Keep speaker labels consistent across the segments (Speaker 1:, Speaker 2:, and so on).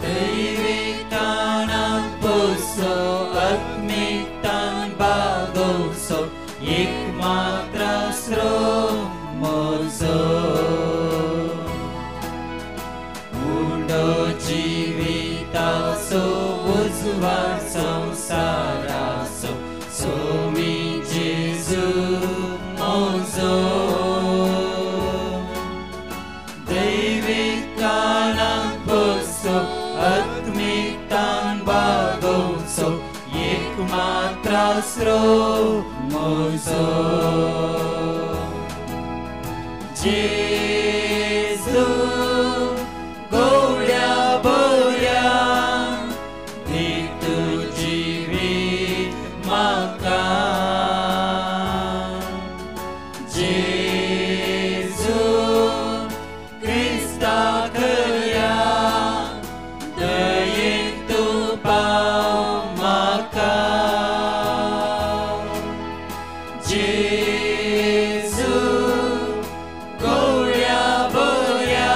Speaker 1: दैविकानां पुसो आत्मिकां बागोसो एकमात्र श्रोमोसो उंडो जीवितासो उजवा संसारासो सोमी जेजू मोजो दैविकानां पुसो आत्मिकां बागोसो एकमात्र श्रोमोसो जेजू गोळ्या बोया दितू जीवित म्हाका जेजू क्रिस्ता करया दयेन तूं पाव म्हाका जेजू गोळ्या बोया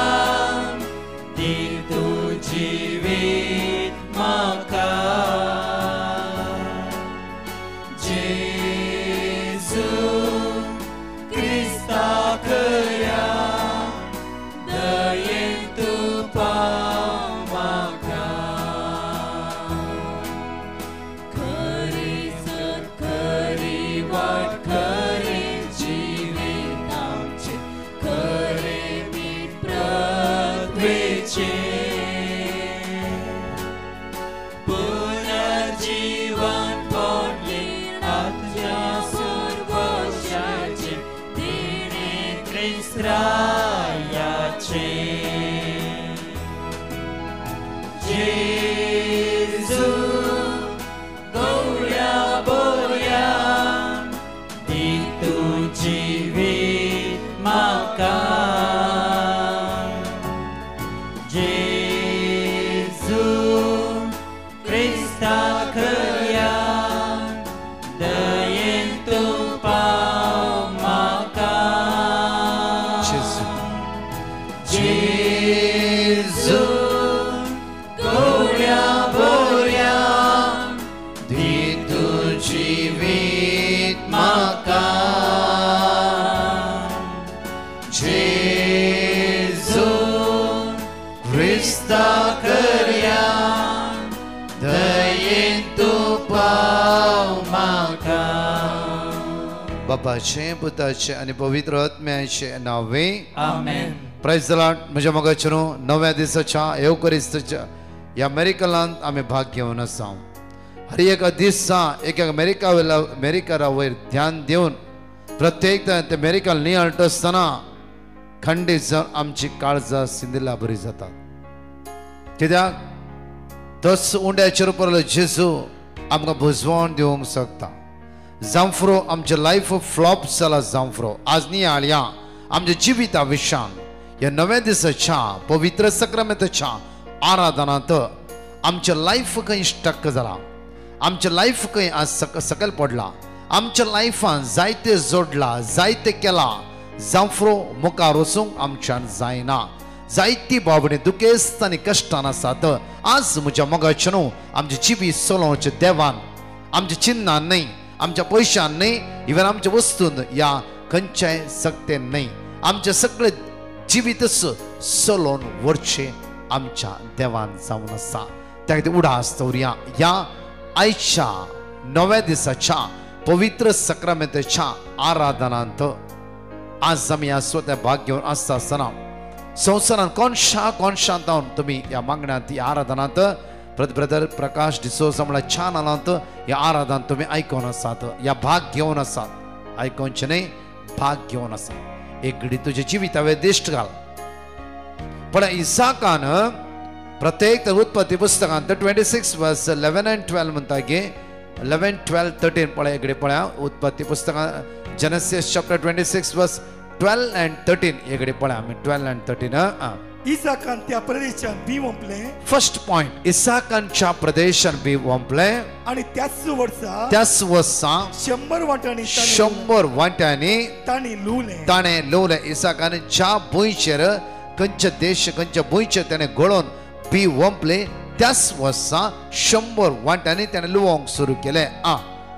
Speaker 1: दितू जीवित म्हाका जेजू क्रिस्ता करया दयेन तूं पाव म्हाका खरी सत खरी वाट खरी जिवीत आमचें खरे मीठ पृथ्वीचें पुनर्जीवन पडले आतल्या सर्वशाचें तिणे क्रिस्त रायाचें जेजू गोळ्या बोया दितू जीवित म्हाका जेजू क्रिस्ता करया दयेन तूं पाव म्हाका जेजू गोळ्या बोया दितू जीवित म्हाका जेजू क्रिस्ता करया दयेन तूं पाव म्हाका
Speaker 2: बापाचे पुताचे आणि पवित्र आत्म्याचे नावे
Speaker 1: आमेन.
Speaker 2: Praise the Lord. म्हज्या मोगाचेर नव्या दिसाच्या येवकरिस्ताच्या ह्या मेरिकलांत आमी भाग घेवन आसा. हर एका दिसा एक मेरिकला वयर ध्यान दिवन प्रत्येक ते मेरिकल नियाळट आसतना खंडीत जावन आमची काळजां सिंदिला बरी जातात. कित्याक तस उंड्याचेर पडलो जेजू आमकां भुजवण दिवंक शकता. जांफ्रो आमचे लायफ फ्लॉप जाला. जांफ्रो आज नियाळया आमच्या जिविता विशान ह्या नव्या दिसाच्या पवित्र सक्रामेंताच्या आराधनांत आमचे लायफ खंय स्टक जाला. आमचे लायफ खंय आज सकयल पडला. आमच्या लायफान जायते जोडला जायते केला. जांफ्रो मुखार वचूंक आमच्यान जायना. जायती भावणे दुखेस्त आनी कश्टान आसात. आज म्हज्या मोगाचेर आमचे जिवी चलोवचे देवान आमच्या चिन्नान न्हय आमच्या पयशान न्हय इवन आमच्या वस्तून या खंयच्याय सक्तेन न्हय आमचे सगळे जिवीतच चलोवन व्हरचे आमच्या देवान जावन आसा. त्या खातीर उडास दवरया ह्या आयच्या नव्या दिसाच्या पवित्र सक्रामेंताच्या आराधनांत. आज आमी ह्या स्वता भाग घेवन आसता आसतना संवसारान कोणशांत तुमी ह्या मागण्यांत ह्या आराधनांत ब्रदर प्रकाश डिसोजा म्हळ्यार छान आलांत ह्या आराधनांत तुमी आयकोन आसात. ह्या भाग घेवन आसात. आयकोनचे न्हय भाग घेवन आसात. एक घडी तुजे जिवितावे दिश्ट घाल. पण इसाकान प्रत्येक उत्पत्ती पुस्तकांत 26 वर्स 11 and 12 म्हणटा की 11, 12, 13 पळय इकडे पळया उत्पत्ती पुस्तकांत जेनेसिस चॅप्टर 26 वर्स 12 and 13 इकडे पळया आमी 12 and 13.
Speaker 3: इसाकान त्या प्रदेशात बी वंपले.
Speaker 2: फर्स्ट पॉइंट इसाकांच्या प्रदेशात बी वंपले
Speaker 3: आणि त्याच वर्सा 100
Speaker 2: वांट्यांनी ताणे लुवले. इसाकान ज्या भुंयचेर खंयचे देश खंयच्या भुंयचेर त्याने गळोवन बी ओंपले त्याच वर्सा 100 वांट्यांनी त्याने लुवोंक सुरू केले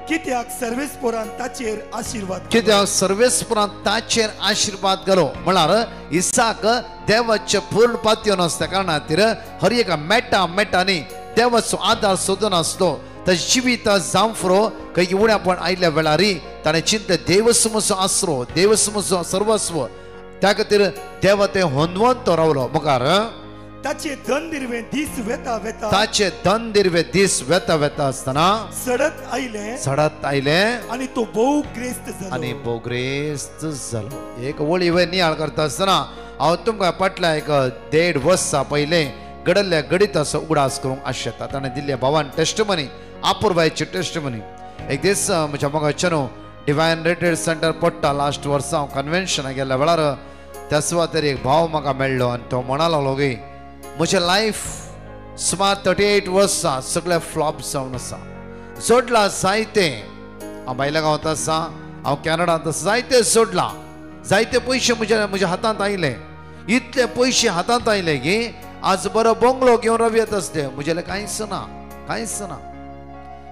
Speaker 3: कित्याक सर्वेस्पोरान ताचेर आशीर्वाद
Speaker 2: कित्याक सर्वेस्पोरान ताचेर आशीर्वाद घालो म्हळ्यार इसाक देवाचे पूर्ण पात्यो नासल्या कारणान खातीर हर एक मेटांनी देवाचो आदार सोदून आसलो ताचे जिवीत जांफरो खंय उण्यापण आयिल्ल्या वेळारी ताणें चिंतले देवसमोचो आसरो देवसमोचो सर्वस्व त्या खातीर देव ते होंदवंत रावलो मुखार
Speaker 3: ताचे धन दिरवे दीस वेता वेता
Speaker 2: ताचे धन दिरवे दीस वेता वेता आसतना सडत आयले
Speaker 3: आनी तो भोवग्रेस्त
Speaker 2: जालो एक वळी वयर नियाळ करता आसतना हांव तुमकां फाटल्या एक 1.5 वर्सां पयलें घडल्ल्या घडीत असो उगडास करूंक आशेता ताणें दिल्ल्या भावान टेस्टमनी आपुरबायची टेस्टमनी एक दीस म्हज्या मोगाच्या न्हू डिवायन रिट्रीट सेंटर पडटा लास्ट वर्सा हांव कन्वेन्शनाक गेल्ल्या वेळार त्या सुवातेर एक भाव म्हाका मेळ्ळो आनी तो म्हणा लागलो की म्हजें लायफ सुमार 38 वर्सां सगळें फ्लॉप जावन आसा जोडला जायते हांव भायल्या गांवांत आसा हांव कॅनडांत आसा जायते जोडला जायते पयशे म्हज्या हातांत आयले इतले पयशे हातांत आयले की आज बरो बंगलो घेवन रावयत आसले म्हजेले कांयच ना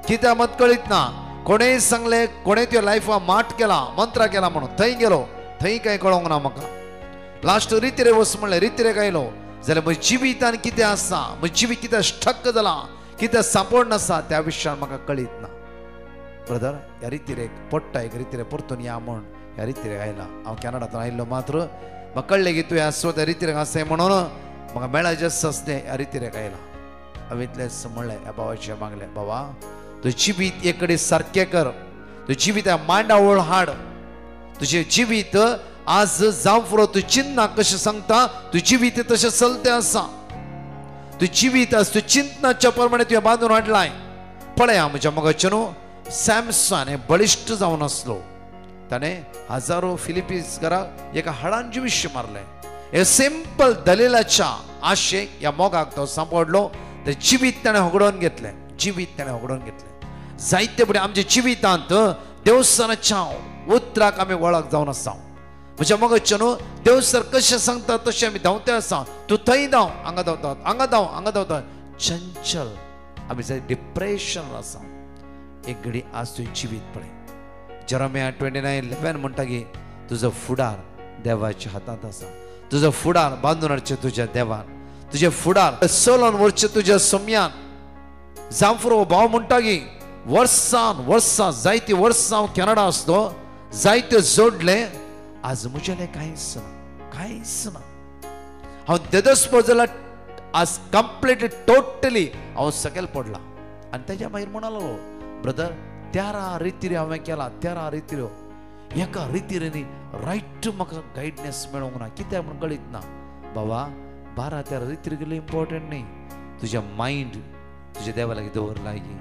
Speaker 2: कित्याक मत कळीत ना कोणेय सांगले कोणें तुज्या लायफान माट केला मंत्र केला म्हणून थंय गेलो थंय कांय कळोंक ना म्हाका लास्ट रितीरे वच म्हणलें रितीरेक आयलो जाल्यार म्हज्या जिवितान कितें आसा म्हजें जिवीत कितें स्टक जाला कितें सांपड आसा त्या विशयान म्हाका कळीत ना ब्रदर ह्या रितीरेक पडटा एक रितीरे परतून या म्हूण ह्या रितीरेक आयला हांव कॅनडांतून आयिल्लो मात्र म्हाका कळ्ळें की तुवें आसो त्या रितीरेक आसाय म्हणून म्हाका मेळाचें आसलें ह्या रितीरेक आयला हांवें इतलेंच म्हणलें ह्या बाबाचें मागलें बाबा तुजें जिवीत एक कडेन सारकें कर तुजें जिवीत मांडावळ हाड तुजें जिवीत आज जावं फुडो तूं चिंतना कशें सांगता तूं जिवीत तशें चलतें आसा तूं जिवीत आसा तूं चिंतनाच्या प्रमाणे तुवें बांदून हाडलाय पळया म्हज्या मोगाचें न्हू सॅमसन हें बळिश्ट जावन आसलो ताणें हजारो फिलिपीन्स घराक एका हाडान जिवीश्य मारलें हे सिंपल दलिलाच्या आशेक ह्या मोगाक तो सांपडलो तें जिवीत ताणें होगडोवन घेतलें जायते फुडें आमच्या जिवितांत देवस्थानाच्या उतराक आमी वळख जावन आसा म्हज्या मोगाचें न्हू देवसर कशें सांगता तशें आमी धांवते आसा तूं थंय धांव हांगा धांव चंचल आमी जाय डिप्रेशन आसा एक घडी आज तुवें जिवीत पळय जेरेमिया 29:11 म्हणटा की तुजो फुडार देवाच्या हातांत आसा तुजो फुडार बांदून हाडचें तुज्या देवान तुजे फुडार चलोन व्हरचें तुज्या सम्यान जांफरो भाव म्हणटा की वर्सां जायती वर्सां हांव कॅनडा आसलो जायते जोडले आज म्हजेले कांयच ना हांव देदस्पो जाल्यार आज कंप्लीटली टोटली हांव सकयल पडला आनी तेज्या मागीर म्हणा लागलो ब्रदर 13 रितीऱ्यो हांवें केला 13 रितीऱ्यो एका रितीरेनी रायट म्हाका गायडनेस मेळोंक ना कित्याक म्हूण कळीत ना बाबा 12-13 रितीर गेले इम्पॉर्टंट न्ही तुज्या मायंड तुज्या देवा लागीं दवर लागी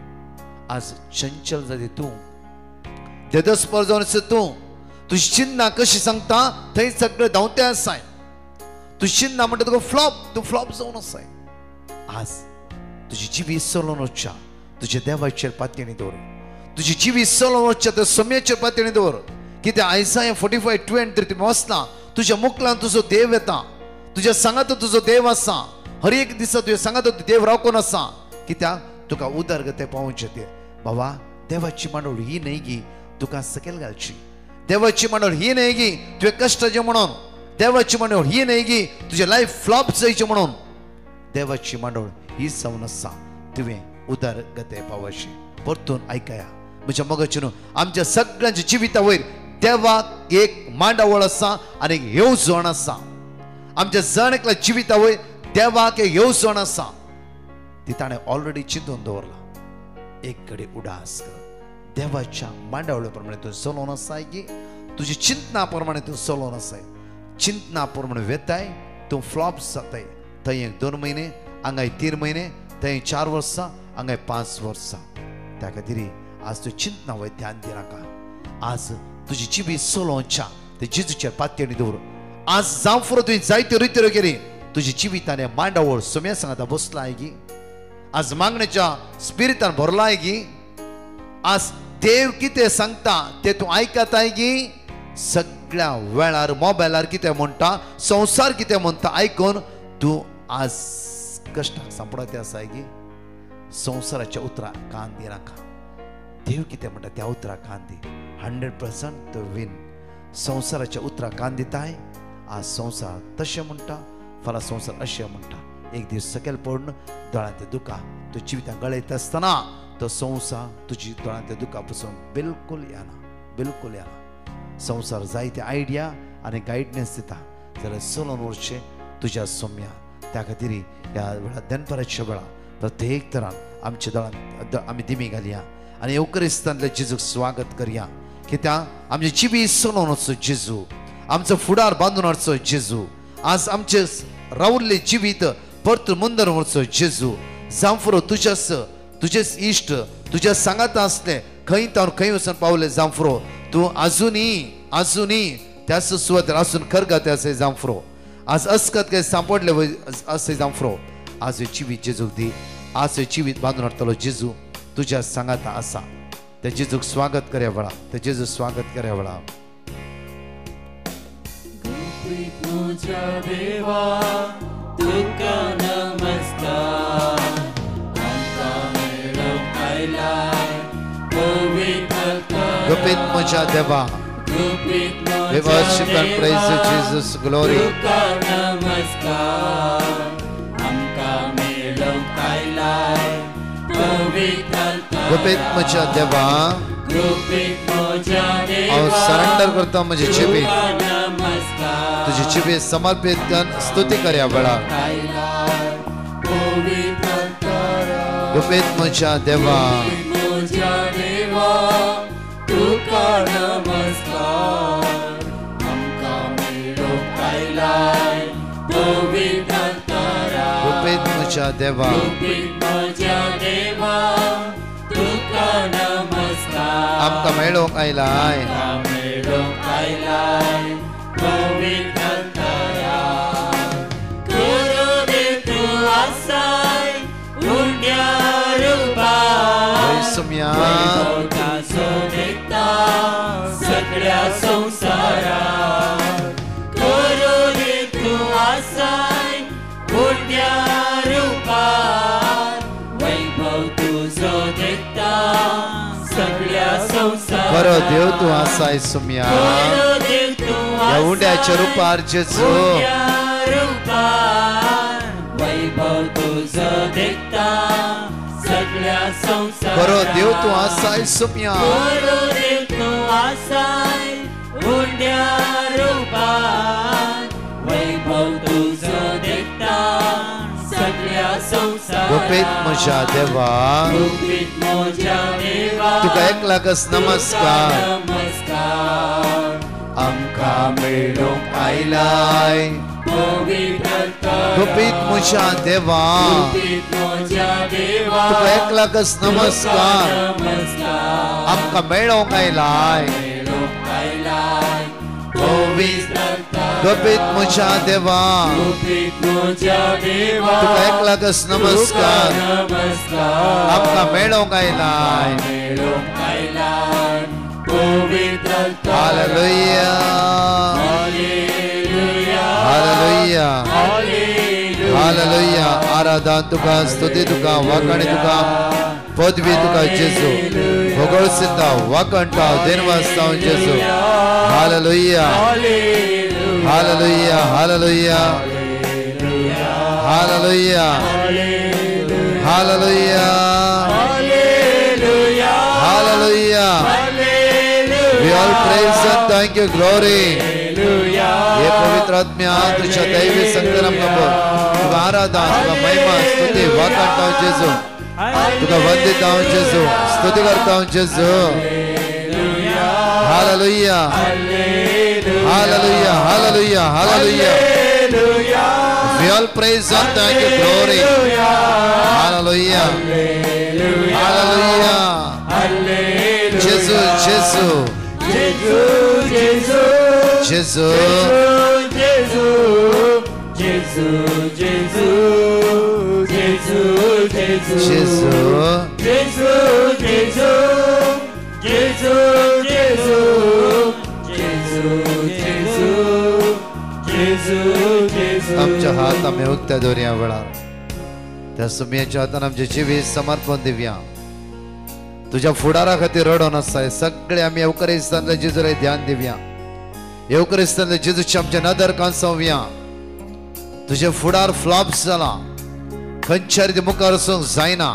Speaker 2: आज चंचल जाली तूं देदस्पर जावन तूं तुजी चिन्ना कशी सांगता थंय सगळें धांवते आसाय तूं चिन्ना म्हणटा तुका तूं फ्लॉप जावन आसाय आज तुजी जिवी चलोवन वचच्या तुज्या देवाचेर पातयेणी दवर तुजी जिवी चलोवन वचच्या त्या सम्याचेर पातयेणी दवर कित्याक आयसाया 45:23 तुमी वचना तुज्या मुखलान तुजो देव येता तुज्या सांगात तुजो देव आसा हर एक दिसा तुज्या सांगात देव रावकोन आसा कित्याक तुका उदरगते पावोवचे ते बाबा देवाची मांडोळ ही न्हय की तुका सकयल घालची देवाची मांडोळ ही न्हय की तुवें कश्टाचें म्हणून देवाची मांडोळ ही न्हय की तुजें लायफ फ्लॉप जायचें म्हणून देवाची मांडोळ ही जावन आसा तुवें उदरगते पावची परतून आयकया म्हज्या मोगाचें न्हू आमच्या सगळ्यांच्या जिविता वयर देवाक एक मांडावळ आसा आनी एक येवजण आसा आमच्या जण एकल्या जिविता वयर देवाक एक येवजण आसा ती ताणें ऑलरेडी चिंतून दवरला एक घडी उडास कर देवाच्या मांडावळे प्रमाणे तूं चलोवन आसाय की तुजी चिंतना प्रमाणे तूं चलोवन आसाय चिंतना प्रमाणे वेताय तूं फ्लॉप जाताय थंय 2 म्हयने हांगाय 3 म्हयने थंय 4 वर्सां हांगाय 5 वर्सां त्या खातीर आज तूं चिंतना वयर ध्यान दिनाका आज तुजी जिवी चलोवच्या ते जेजूचेर पातयेणी दवर आज जावं फुडें तुवें जायत्यो रित्यो केली तुजी जिवितान मांडावळ सोम्या सांगता बसलाय की आज मागणेच्या स्पिरितान भरलाय की आज देव कितें सांगता ते तूं आयकताय की सगळ्या वेळार मोबायलार कितें म्हणटा संवसार कितें म्हणटा आयकून तूं आज कष्टाक सांपडा आसाय की संसाराच्या उतरा कान दी नाका देव कितें म्हणटा त्या उतरा कान दी 100% तो विन संसाराच्या उतरा कान दिताय आज संसार तशें म्हणटा फाल्यां संसार अशें म्हणटा एक दीस सकयल पडून दोळ्यांतलें दुकां तूं जिवितांत गळयता आसतना तो संसार तुजी दोळ्यांतल्या दुकां पसून बिलकुल येना संसार जायते आयडिया आनी गायडन्स दिता जाल्यार चलोवन उरचें तुज्या सोम्या त्या खातीर ह्या वेळार दनपाराच्या वेळार प्रत्येक तरान आमच्या दोळ्यांत आमी दिमी घालया आनी येवकरिस्तांतल्या जेजूक स्वागत करया कित्याक आमचे जिवी चलोवन वचो जेजू आमचो फुडार बांदून हाडचो जेजू आज आमचे रावल्ले जिवीत परत मुंदर वचो जेजू जांफरो तुजेच इश्ट तुज्या सांगात आसले खंय तावन खंय वचून पावले जांफरो तूं आजुनी त्याच सुवातेर आसून खरगा ते असे जांफरो आज अस्कत काय सांपडले असे जांफरो आज जिवीत जेजूक दी आज जिवीत बांदून हाडटलो जेजू तुज्या सांगात आसा ते जेजूक स्वागत करया वेळा ते जेजू स्वागत करया वेळा
Speaker 1: तुझ्या देवा तुका नमस्कार आमकां मेळूंक आयलाय
Speaker 2: गुपित म्हज्या देवा We worship and praise you, Jesus. Glory.
Speaker 1: तुका नमस्कार आमकां मेळूंक आयलाय
Speaker 2: गुपित म्हज्या देवा हांव सरेंडर करता म्हजी जिवीत तुजी जिवीत समर्पित करून स्तुती करया वेळार गुपित म्हज्या देवा
Speaker 1: तुका नमस्कार आमकां मेळूंक आयलाय
Speaker 2: गुपित म्हज्या देवा
Speaker 1: तुका नमस्कार
Speaker 2: आमकां मेळूंक आयलाय
Speaker 1: मेळूंक आयलाय तूं आसाय उंड्या रूपान
Speaker 2: सुम्या
Speaker 1: सगळ्या संसारात करुणी तूं आसाय उंड्या रूपान वैभव तुजो देता सगळ्या संसारात
Speaker 2: बरो देव तूं आसाय सुम्या ह्या उंड्याच्या रुपार जेजू
Speaker 1: वैभव तुजो देता सगळ्या संसारात
Speaker 2: बरो देव तूं आसाय सुम्या
Speaker 1: आसाय उंड्या रूपान वैभव तुजो देता सगळ्या संसारात
Speaker 2: गुपित म्हज्या देवा
Speaker 1: गुपित म्हज्या देवा
Speaker 2: तुका एकलाकच नमस्कार
Speaker 1: आमकां
Speaker 2: मेळूंक आयलाय गुपित म्हज्या देवा तुका एकलाकच नमस्कार आमकां मेळूंक आयलाय गुपित म्हज्या देवा तुका एकलाकच नमस्कार आमकां मेळूंक आयलाय हालेलुया हालेलुया हालेलुया आराधन तुका स्तुती तुका वाखाणी तुका पदवी तुका जेजू भोगळसिता वाखणटा देनवासता जेजू hallelujah hallelujah hallelujah hallelujah hallelujah hallelujah We all praise and thank you, glory. ये पवित्र आत्म्या तुझ्या दैवी संगत आमकां तुका आराधना तुका महिमा स्तुती वाखाणटा जेजू तुका वंदिता जेजू स्तुती करता जेजू hallelujah hallelujah hallelujah hallelujah We all praise and thank you, glory. Hallelujah. Hallelujah. Jesus, Jesus. Jesus. आमच्या हात आम्ही उक्त्या दोऱ्या वेळार त्या सुमयेच्या हातान आमचे जिवीत समर्पण दिवया. तुझ्या फुडारा खातीर रडोन आसाय सगळे आमी येवकरिस्तांतल्या जेजूला ध्यान दिवया. येवकरिस्तांतल्या जेजूचे आमचे नदर कांसवया. तुझे फुडार फ्लॉप्स जाला, खंयच्या रीती मुखार वचूंक जायना.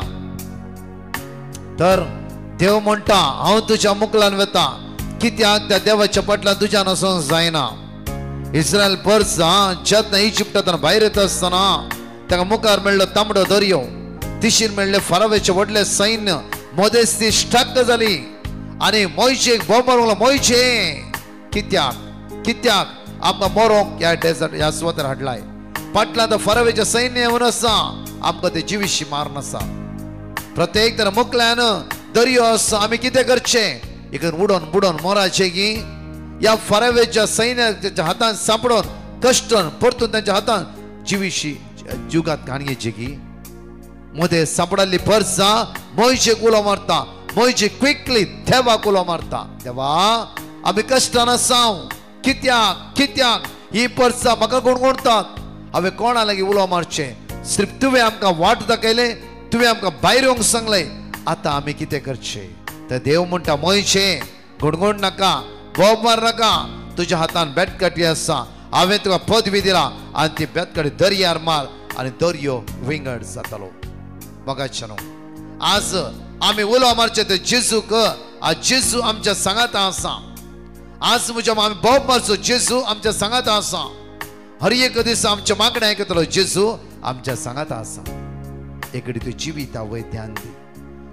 Speaker 2: तर देव म्हणटा हांव तुझ्या मुखलान वता, कित्याक त्या देवाच्या पटलान तुज्यान वचोंक जायना. इस्रायल पर्सा जेन्ना इजिप्टांतल्यान भायर येता आसतना ताका मुखार मेळ्ळो तांबडो दर्यो, तिशीर मेळ्ळे फारावेचे व्हडले सैन्य, मदेंच ती स्टक जाली. आनी मोयशेक बोंबार म्हणलो मोयशे कित्याक आमकां मरोंक ह्या डेजर्ट ह्या सुवातेर हाडलाय. फाटल्यान तो फारावेचे सैन्य येवन आसा, आमकां ते जिवीशी मारून आसा. प्रत्येक तर मुखल्यान दर्यो आसा, आमी कितें करचें? इकडून उडोन बुडोन मोराचे की या फारावेच्या सैन्याच्या हातान सांपडोन कश्टन परतून त्यांच्या हातान जिवीशी जुगात काणयेची की मध्ये सांपडाल्ली पर्सा मोयशेक उलो मारता. मोयशे क्विकली देवाक उलो मारता, देवा आमी कश्टान आसाव, कित्याक ही पर्सा म्हाका गुणगुणतात, हांवें कोणा लागीं उलो मारचें? सिर्फ तुवें आमकां वाट दाखयले, तुवें आमकां भायर येवंक सांगलें, आतां आमी कितें करचें? तर देव म्हणटा मोयशे गुणगुण नाका, बोब मार नाका, तुज्या हातान बेटकाटी आसा, हांवें तुका पदवी दिला आनी ती बेटकाटी दर्यार मार आनी दर्यो विंगड जातालो. मोगाच्यानो आज आमी उलो मारचे ते जेजूक, आज जेजू आमच्या सांगात आसा. आज म्हज्या आमी बोब मारचो, जेजू आमच्या सांगात आसा. हर एक दीस आमच्या मागणें आयकतलो, जेजू आमच्या सांगात आसा. एकडे तूं जिविता वयर ध्यान दी,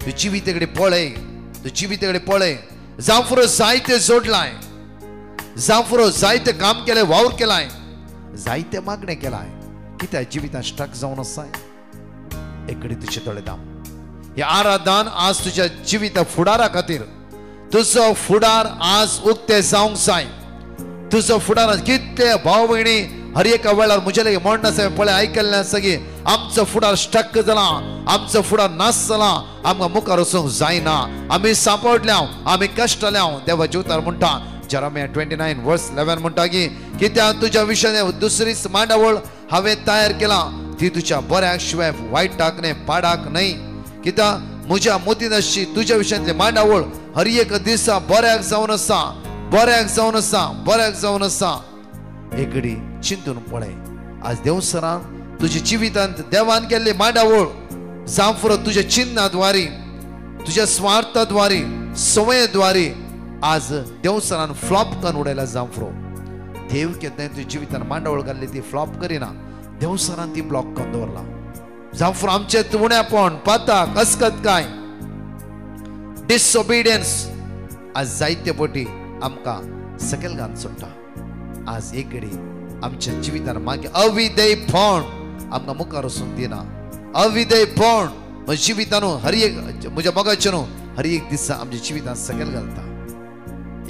Speaker 2: तूं जिवितेकडे पळय, तूं जिवितेकडे पळय. जांफरो जायते जोडलाय, जांफरो जायते काम केले, वावर केलाय, जायते मागणें केलाय, कित्याक जिवितान स्टक जावन आसाय. एकडे तुजे दोळे दाम. हे आराधन आज तुज्या जिविता फुडारा खातीर, तुजो फुडार आज उक्ते जावंक जाय. तुजो फुडार कितले भाव भयणी हर एका वेळार म्हजे लागीं म्हणना आसा, पळय आयकल्लें आसा की आमचो फुडार स्टक जाला, आमचो फुडार नास जाला, आमकां मुखार वचूंक जायना, आमी सांपडल्या, आमी कश्टल्या. देवाचे उतर म्हणटा जेरेमिया 29:11 म्हणटा की कित्याक तुज्या विशयान दुसरी मांडावळ हांवें तयार केला, ती तुज्या बऱ्याक शिवाय वायटाक न्हय, पाडाक न्हय. कित्याक म्हज्या मोतीन आसची तुज्या विशयांतली मांडावळ हर एक दिसा बऱ्याक जावन आसा, बऱ्याक जावन आसा, बऱ्याक जावन आसा. एकडी चिंतून पळय, आज देवसरान तुज्या जिवितांत देवान केल्ली मांडावळ जांफरो तुज्या चिन्नाद्वारी, तुज्या स्वार्थाद्वारी, संवयद्वारी आज देवसरान फ्लॉप करून उडयला जांफरो. देव केन्नाय तुज्या जिवितान मांडावळ घाल्ली ती फ्लॉप करिना, देवसरान ती ब्लॉक करून दवरला. जांफरो आमचे उणेपण, पाताक, अस्कतकाय, डिसओबिडियन्स आज जायते फावटी आमकां सकयल घालून सोडटा. आज एक घडी आमच्या जिवितान मागीर अविधेयपण आमकां मुखार वचूंक दिना. अविधेयपण म्हज्या जिवितान हर एक म्हज्या मोगाचेर हर एक दिसा आमच्या जिवितान सकयल घालता.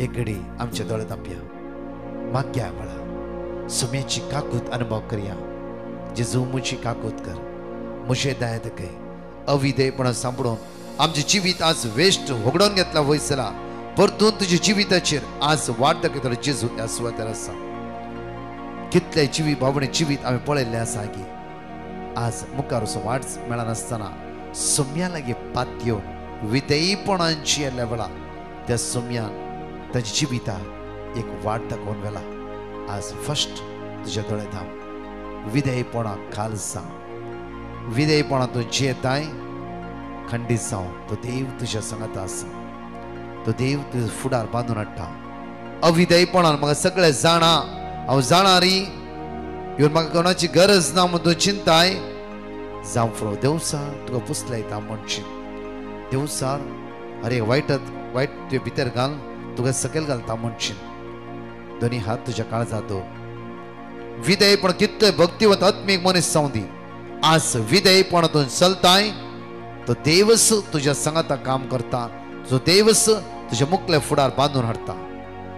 Speaker 2: एक घडी आमचे दोळे धांपया, मागया वेळा सुमेची काकूत अनुभव करया. जेजू म्हजी काकूत कर, म्हजे दया दाखय. अविधेयपणां सांपडून आमचें जिवीत आज वेस्ट होगडोन घेतला वयसला, परतून तुज्या जिविताचेर आज वाट दाखयतलो जेजू ह्या सुवातेर आसा. कितले जिवी भावणे जिवीत आमी पळयल्ले आसा की आज मुखार वचून वाट मेळनासतना सुम्या लागीं पात येवन विधेयपणांची येल्ल्या वेळा त्या सुम्यान ताच्या जिविताक एक वाट दाखोवन गेला. आज फस्ट तुज्या दोळे धाम, विधेयपणाक खाल सांग, विधेयपणांतून जियेताय खंडीत जावं. तो देव तुज्या सांगात आसा, तो देव तुजो फुडार बांदून हाडटा. अविधेयपणान म्हाका सगळें जाणा, हांव जाणा री, ह्यो म्हाका कोणाची गरज ना म्हूण तूं चिंताय. जांफरो देवसार तुका पुसलायता म्हणशील, देवसार अरे वायट तुजे भितर घाल, तुका सकयल घालता म्हणशील. दोनी हात तुज्या काळजांत दवर. विधेयपण कितले भक्तिवंत आत्मीक मनीस जावं दी. आज विधेयपणांतून चलताय, तो देवच तुज्या सांगाता काम करता, जो देवच तुज्या मुखले फुडार बांदून हाडटा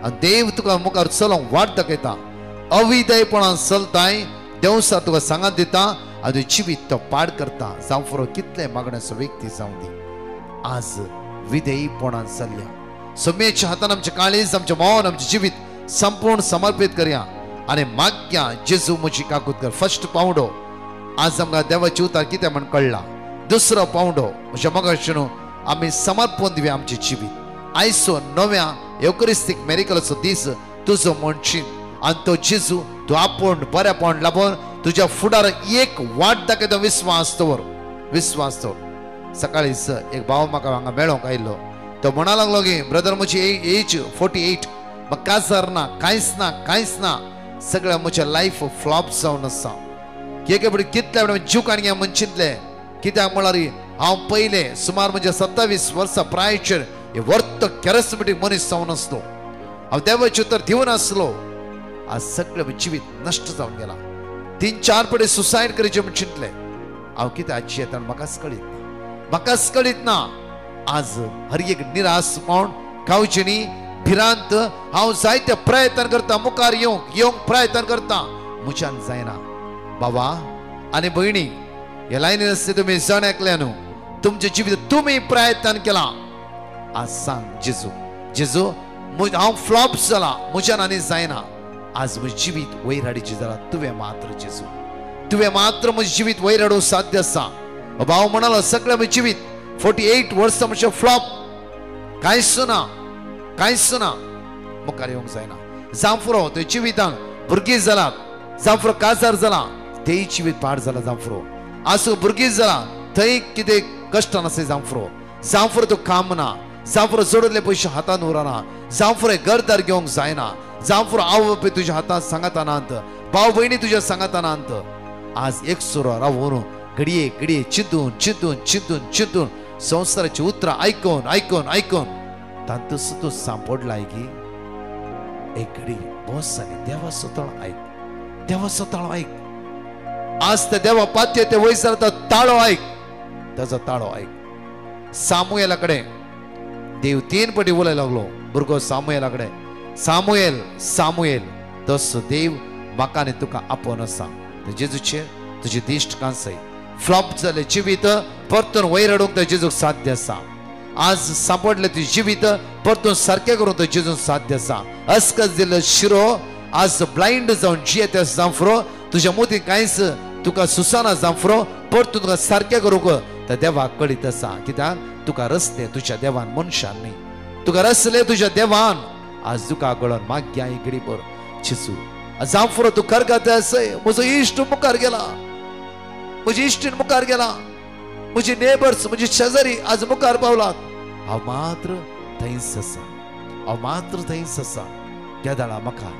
Speaker 2: आनी देव तुका मुखार चलोवंक वाट दाखयता. अविधेयपणान चलताय, देवसा तुका सांगात दिता आनी जिवीत तो पाड करता. जांफरो कितले मागण्याचो व्यक्ती जावं दी. आज विधेयपणान चलया. सुमेच्या हातान आमचे काळीज, आमचे मौन, आमचे जिवीत संपूर्ण समर्पित करया आनी मागया जेजू म्हजी काकूत कर. फस्ट पावडो आज आमकां देवाची उतार कितें म्हण कळला. दुसरो पावंडो म्हज्या मोगाचें आमी समर्पण दिवया आमचें जिवीत. आयचो नव्या एवकरिस्तीक मेरिकलाचो दीस तुजो म्हणशीन आनी तो जेजू तूं आपूण बरेपण लाभून तुज्या फुडार एक वाट दाखयता विस्वास दवर. सकाळीच एक भाव म्हाका हांगा मेळोंक आयिल्लो. तो म्हणा लागलो की ब्रदर म्हजी एज 48 म्हाका काजार ना, कांयच ना सगळें म्हजें लायफ फ्लॉप जावन आसा. कितले जीव काडया मनशिंतले. कित्याक म्हळ्यार हांव पयलें सुमार म्हणजे 27 वर्सां प्रायचेर वर्त कॅरिस्मेटीक मनीस जावन आसलो. हांव देवाचें उतर दिवन आसलो. आज सगळें जिवीत नश्ट जावन गेला. 3-4 फावटी सुसायड करचें म्हण चिंतलें. हांव कितें आजची येता म्हाकाच कळीत ना. आज हर एक निराश म्हण गांवचेनी भिरांत हांव जायते प्रयत्न करता मुखार येवंक प्रयत्न करता म्हज्यान जायना. बाबा आनी भयणी ह्या लायनीन आसता तुमी जण एकले न्हू. तुमचे जिवीत तुमी प्रयत्न केला. आज सांग जेजू हांव फ्लॉप जाला म्हज्यान आनी जायना. आज म्हजें जिवीत वयर हाडीचें जाला तुवें मात्र जेजू. तुवें मात्र म्हजें जिवीत वयर हाडूंक साध्य आसा. भाव म्हणालो सगळें म्हजें जिवीत 48 वर्सां म्हजें फ्लॉप कांयच ना मुखार येवंक जायना. जांफरो ते जिवितांत भुरगीं जालात, जांफरो काजार जाला तेय जिवीत पाड जाला. जांफरो भुरगीं जाला थंय कितें कश्ट नासता. जांफरो तो काम ना. जांफरो जोडले पयशे हातान उरना. जांफरो घरदार घेवंक जायना. जांफरो आवय बापूय तुज्या हातांत सांगाता नात, भाव भयणी तुज्या सांगाता नात. आज एक सुरो रावून घडये चिंतून संसाराची उतरां आयकून तांतूच तूं सांपडलाय की एक घडी बस आनी देवा स्वताळो आयक. आज ते देवा पात्य ते वयसर ताळो आयक. ताजो ताळो आयक. सामुएला कडेन देव 3 फावटी उलय लागलो. भुरगो सामुएला कडेन सामुएल तसो देव म्हाका आनी तुका आपोवन आसा. जेजूचेर तुजी दिश्ट कांसय फ्लॉप जाले जिवीत परतून वयर हाडूंक जेजूक साध्य आसा. आज सांपडले तुजें जिवीत परतून सारकें करूंक जेजूक साध्य आसा. अस्कस दिल्लो शिरो आज ब्लायंड जावन जियेते जांफरो तुज्या मोदीं कांयच तुका सुसाना. जांफरो परतून तुका सारकें करूंक त्या देवाक कळीत आसा. कित्याक तुका रचले तुज्या देवान मनशान न्ही. तुका रचले तुज्या देवान. आज तुका कळोन माग्या एक घडी भर जेजू. जांफरो तूं करगाते आसय. म्हजो इश्ट मुखार गेला, म्हजी इश्टीण मुखार गेला, म्हजी नेबर्स म्हजी शेजारी आज मुखार पावलात. हांव मात्र थंयच आसा. त्या दाळा म्हाका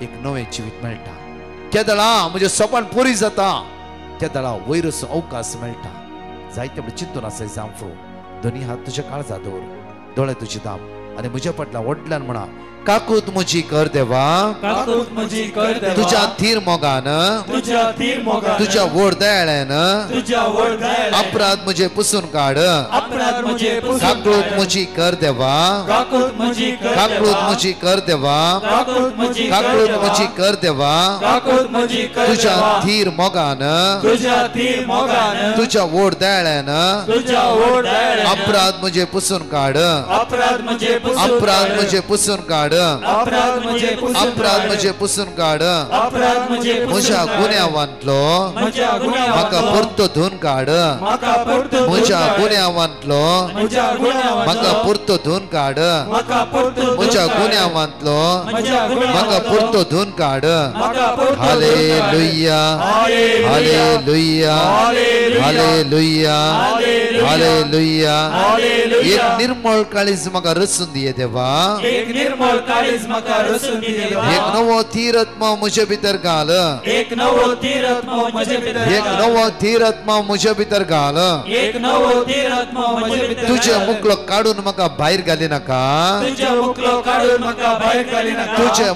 Speaker 2: एक नवें जिवीत मेळटा. त्या दाळा म्हजें सपन पुरी जाता. त्या दाळा वयर असो अवकाश मेळटा. जायते म्हणून चिंतून आसय जांफरो. दोनी हात तुज्या काळजात दवर, दोळे तुजे दाम आनी म्हज्या फाटल्या वडल्यान म्हणा काकूत म्हजी कर देवा, तुज्या थीर मोगान तुज्या व्हड दयाळ्यान अपराध म्हजे पुसून काड. काकूत म्हजी कर देवा, काकूत म्हजी कर देवा, काकूत म्हजी कर देवा. तुज्या थीर मोगान तुज्या व्हड दयाळ्यान अपराध म्हजे पुसून काड. अपराध म्हजे पुसून काड. अपराध म्हजे पुसून काड. म्हज्या गुन्यांवांतलो म्हाका परतो धुवन काड. म्हज्या गुन्यांवांतलो म्हाका परतो धुवन काड. म्हज्या गुन्यांवांतलो म्हाका परतो धुवन काड. Hallelujah hallelujah hallelujah hallelujah. एक निर्मळ काळीज म्हाका रचून दिये देवा. एक नवो तीर आत्मा म्हजे भितर घाल. एक नवो तीर आत्मा म्हजे भितर घाल. तुझे मुखलो काढून म्हाका भायर घाली नाका. तुझे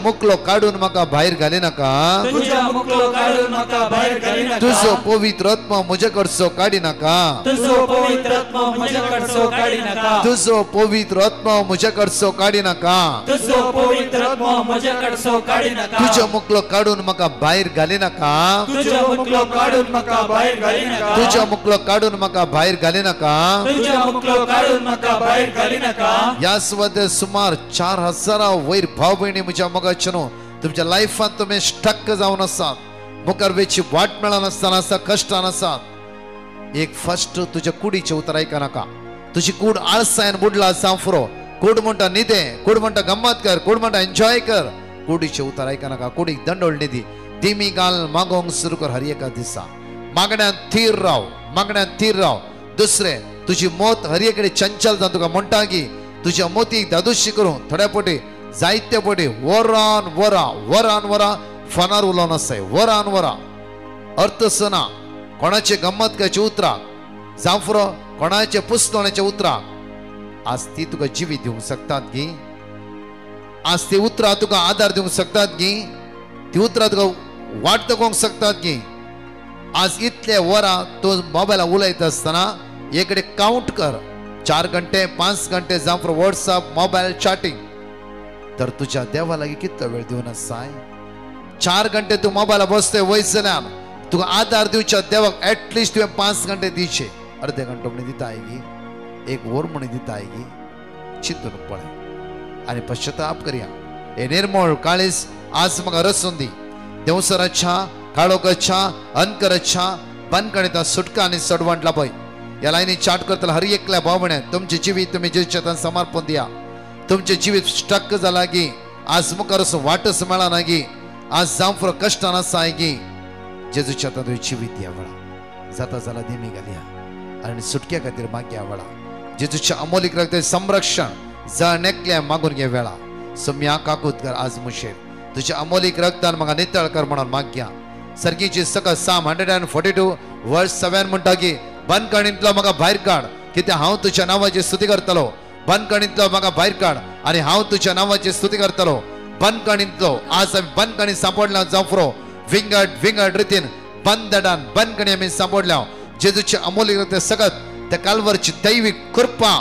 Speaker 2: मुखलो काढून म्हाका भायर घाली नाका. तुजो पवित्र आत्मा म्हजे कडचो काडी नाका. तुजो पवित्र आत्मा म्हजे कडचो काडी नाका. तुझ्या मुखलो काढून म्हाका भायर घाली नाका. तुझ्या मुखलो काढून म्हाका भायर घाली नाका. ह्या सुवातेर सुमार 4000 वयर भाव भयणी म्हज्या मोगाचें तुमच्या लायफान तुमी स्टक जावन आसात. मुखार वेची वाट मेळनासतना आसा, कश्टान आसात, एक फर्स्ट तुझ्या कुडीचे उतर आयका नाका. तुझी कूड आळसायन बुडला सांफरो. कूड म्हणटा न्हिदे, कूड म्हणटा गम्मत कर, कूड म्हणटा एन्जॉय कर. कुडीचे उतर आयका नाका. कुडीक दंडोळ निधी. धीमी गाल मागोंक सुरू कर हर एका दिसा. मागण्यात थीर राव, मागण्यात थीर राव. दुसरे तुझी मोत हर एकडे चंचल जावन तुका म्हणटा की तुझ्या मोतीक दादुशी करूं थोड्या पोटी जायते पोटी वरान वरा फनार उलोवन आसाय. वरान वरा अर्थ सना कोणाचे गम्मत करचे उतराक जांफरो कोणाचे पुस्तोण्याचे उतराक आज ती तुका जिवीत दिवंक शकतात की आज ती उतरां तुका आधार दिवंक शकतात की ती उतरां तुका वाट दाखोवंक शकतात की आज इतले वरां तो मोबायला उलयता आसतना एकडे काउंट कर 4 घंटे 5 घंटे जांफरो व्हॉट्सअप मोबायल चॅटिंग तर तुझ्या देवा लागीं कितलो वेळ दिवन आसाय. 4 घंटे तू मोबायला बसते वयसल्यान तुका आधार दिवच्या देवाक एटलिस्ट तुवें 5 घंटे दिवचे. अर्धे घंटो म्हणी दिता गी, 1 वर म्हणी दिता गी. चिंतून पळय आनी पश्चाताप करया. हे निर्मळ काळीस आज म्हाका रसून दी. देवसर अच्छा काळोख अच्छा अंकर अच्छा बंदकणिता सुटका आनी सडवंट लाभय. ह्या लायनी चाट करतलो हर एकल्या भावणे तुमचे जिवीत तुम्ही जेजूच्या समर्पण दिया. तुमचे जिवीत स्टक जाला की आज मुखार वाटच मेळना की आज जांफरो कश्टान आसा की जेजूच्या तुवें जिवीत दिया वेळा जाता जाल्यार देमी घालया आनी सुटके खातीर मागया वेळा. जेजूच्या अमोलीक रक्त संरक्षण जळ नेकल्या मागून घे वेळा. सम्या काकूत कर आज मुशेर तुझ्या अमोलीक रक्तान म्हाका नितळ कर म्हणून मागया. सर्गीची सकल साम 142 वर्स 7 म्हणटा की बंदकणींतलो म्हाका भायर काड कित्याक हांव तुज्या नांवाची स्तुती करतलो. बंदकणींतलो म्हाका भायर काड आनी हांव तुज्या नांवाची स्तुती करतलो. बंदकणींतलो आज आमी बंदकणी सांपडल्या जांफरो विंगड रितीन बंदडान बंदकणी आमी सांपडल्या. जेजूचे अमोलीक रक्त सकत त्या काल्वरची दैवीक कृपा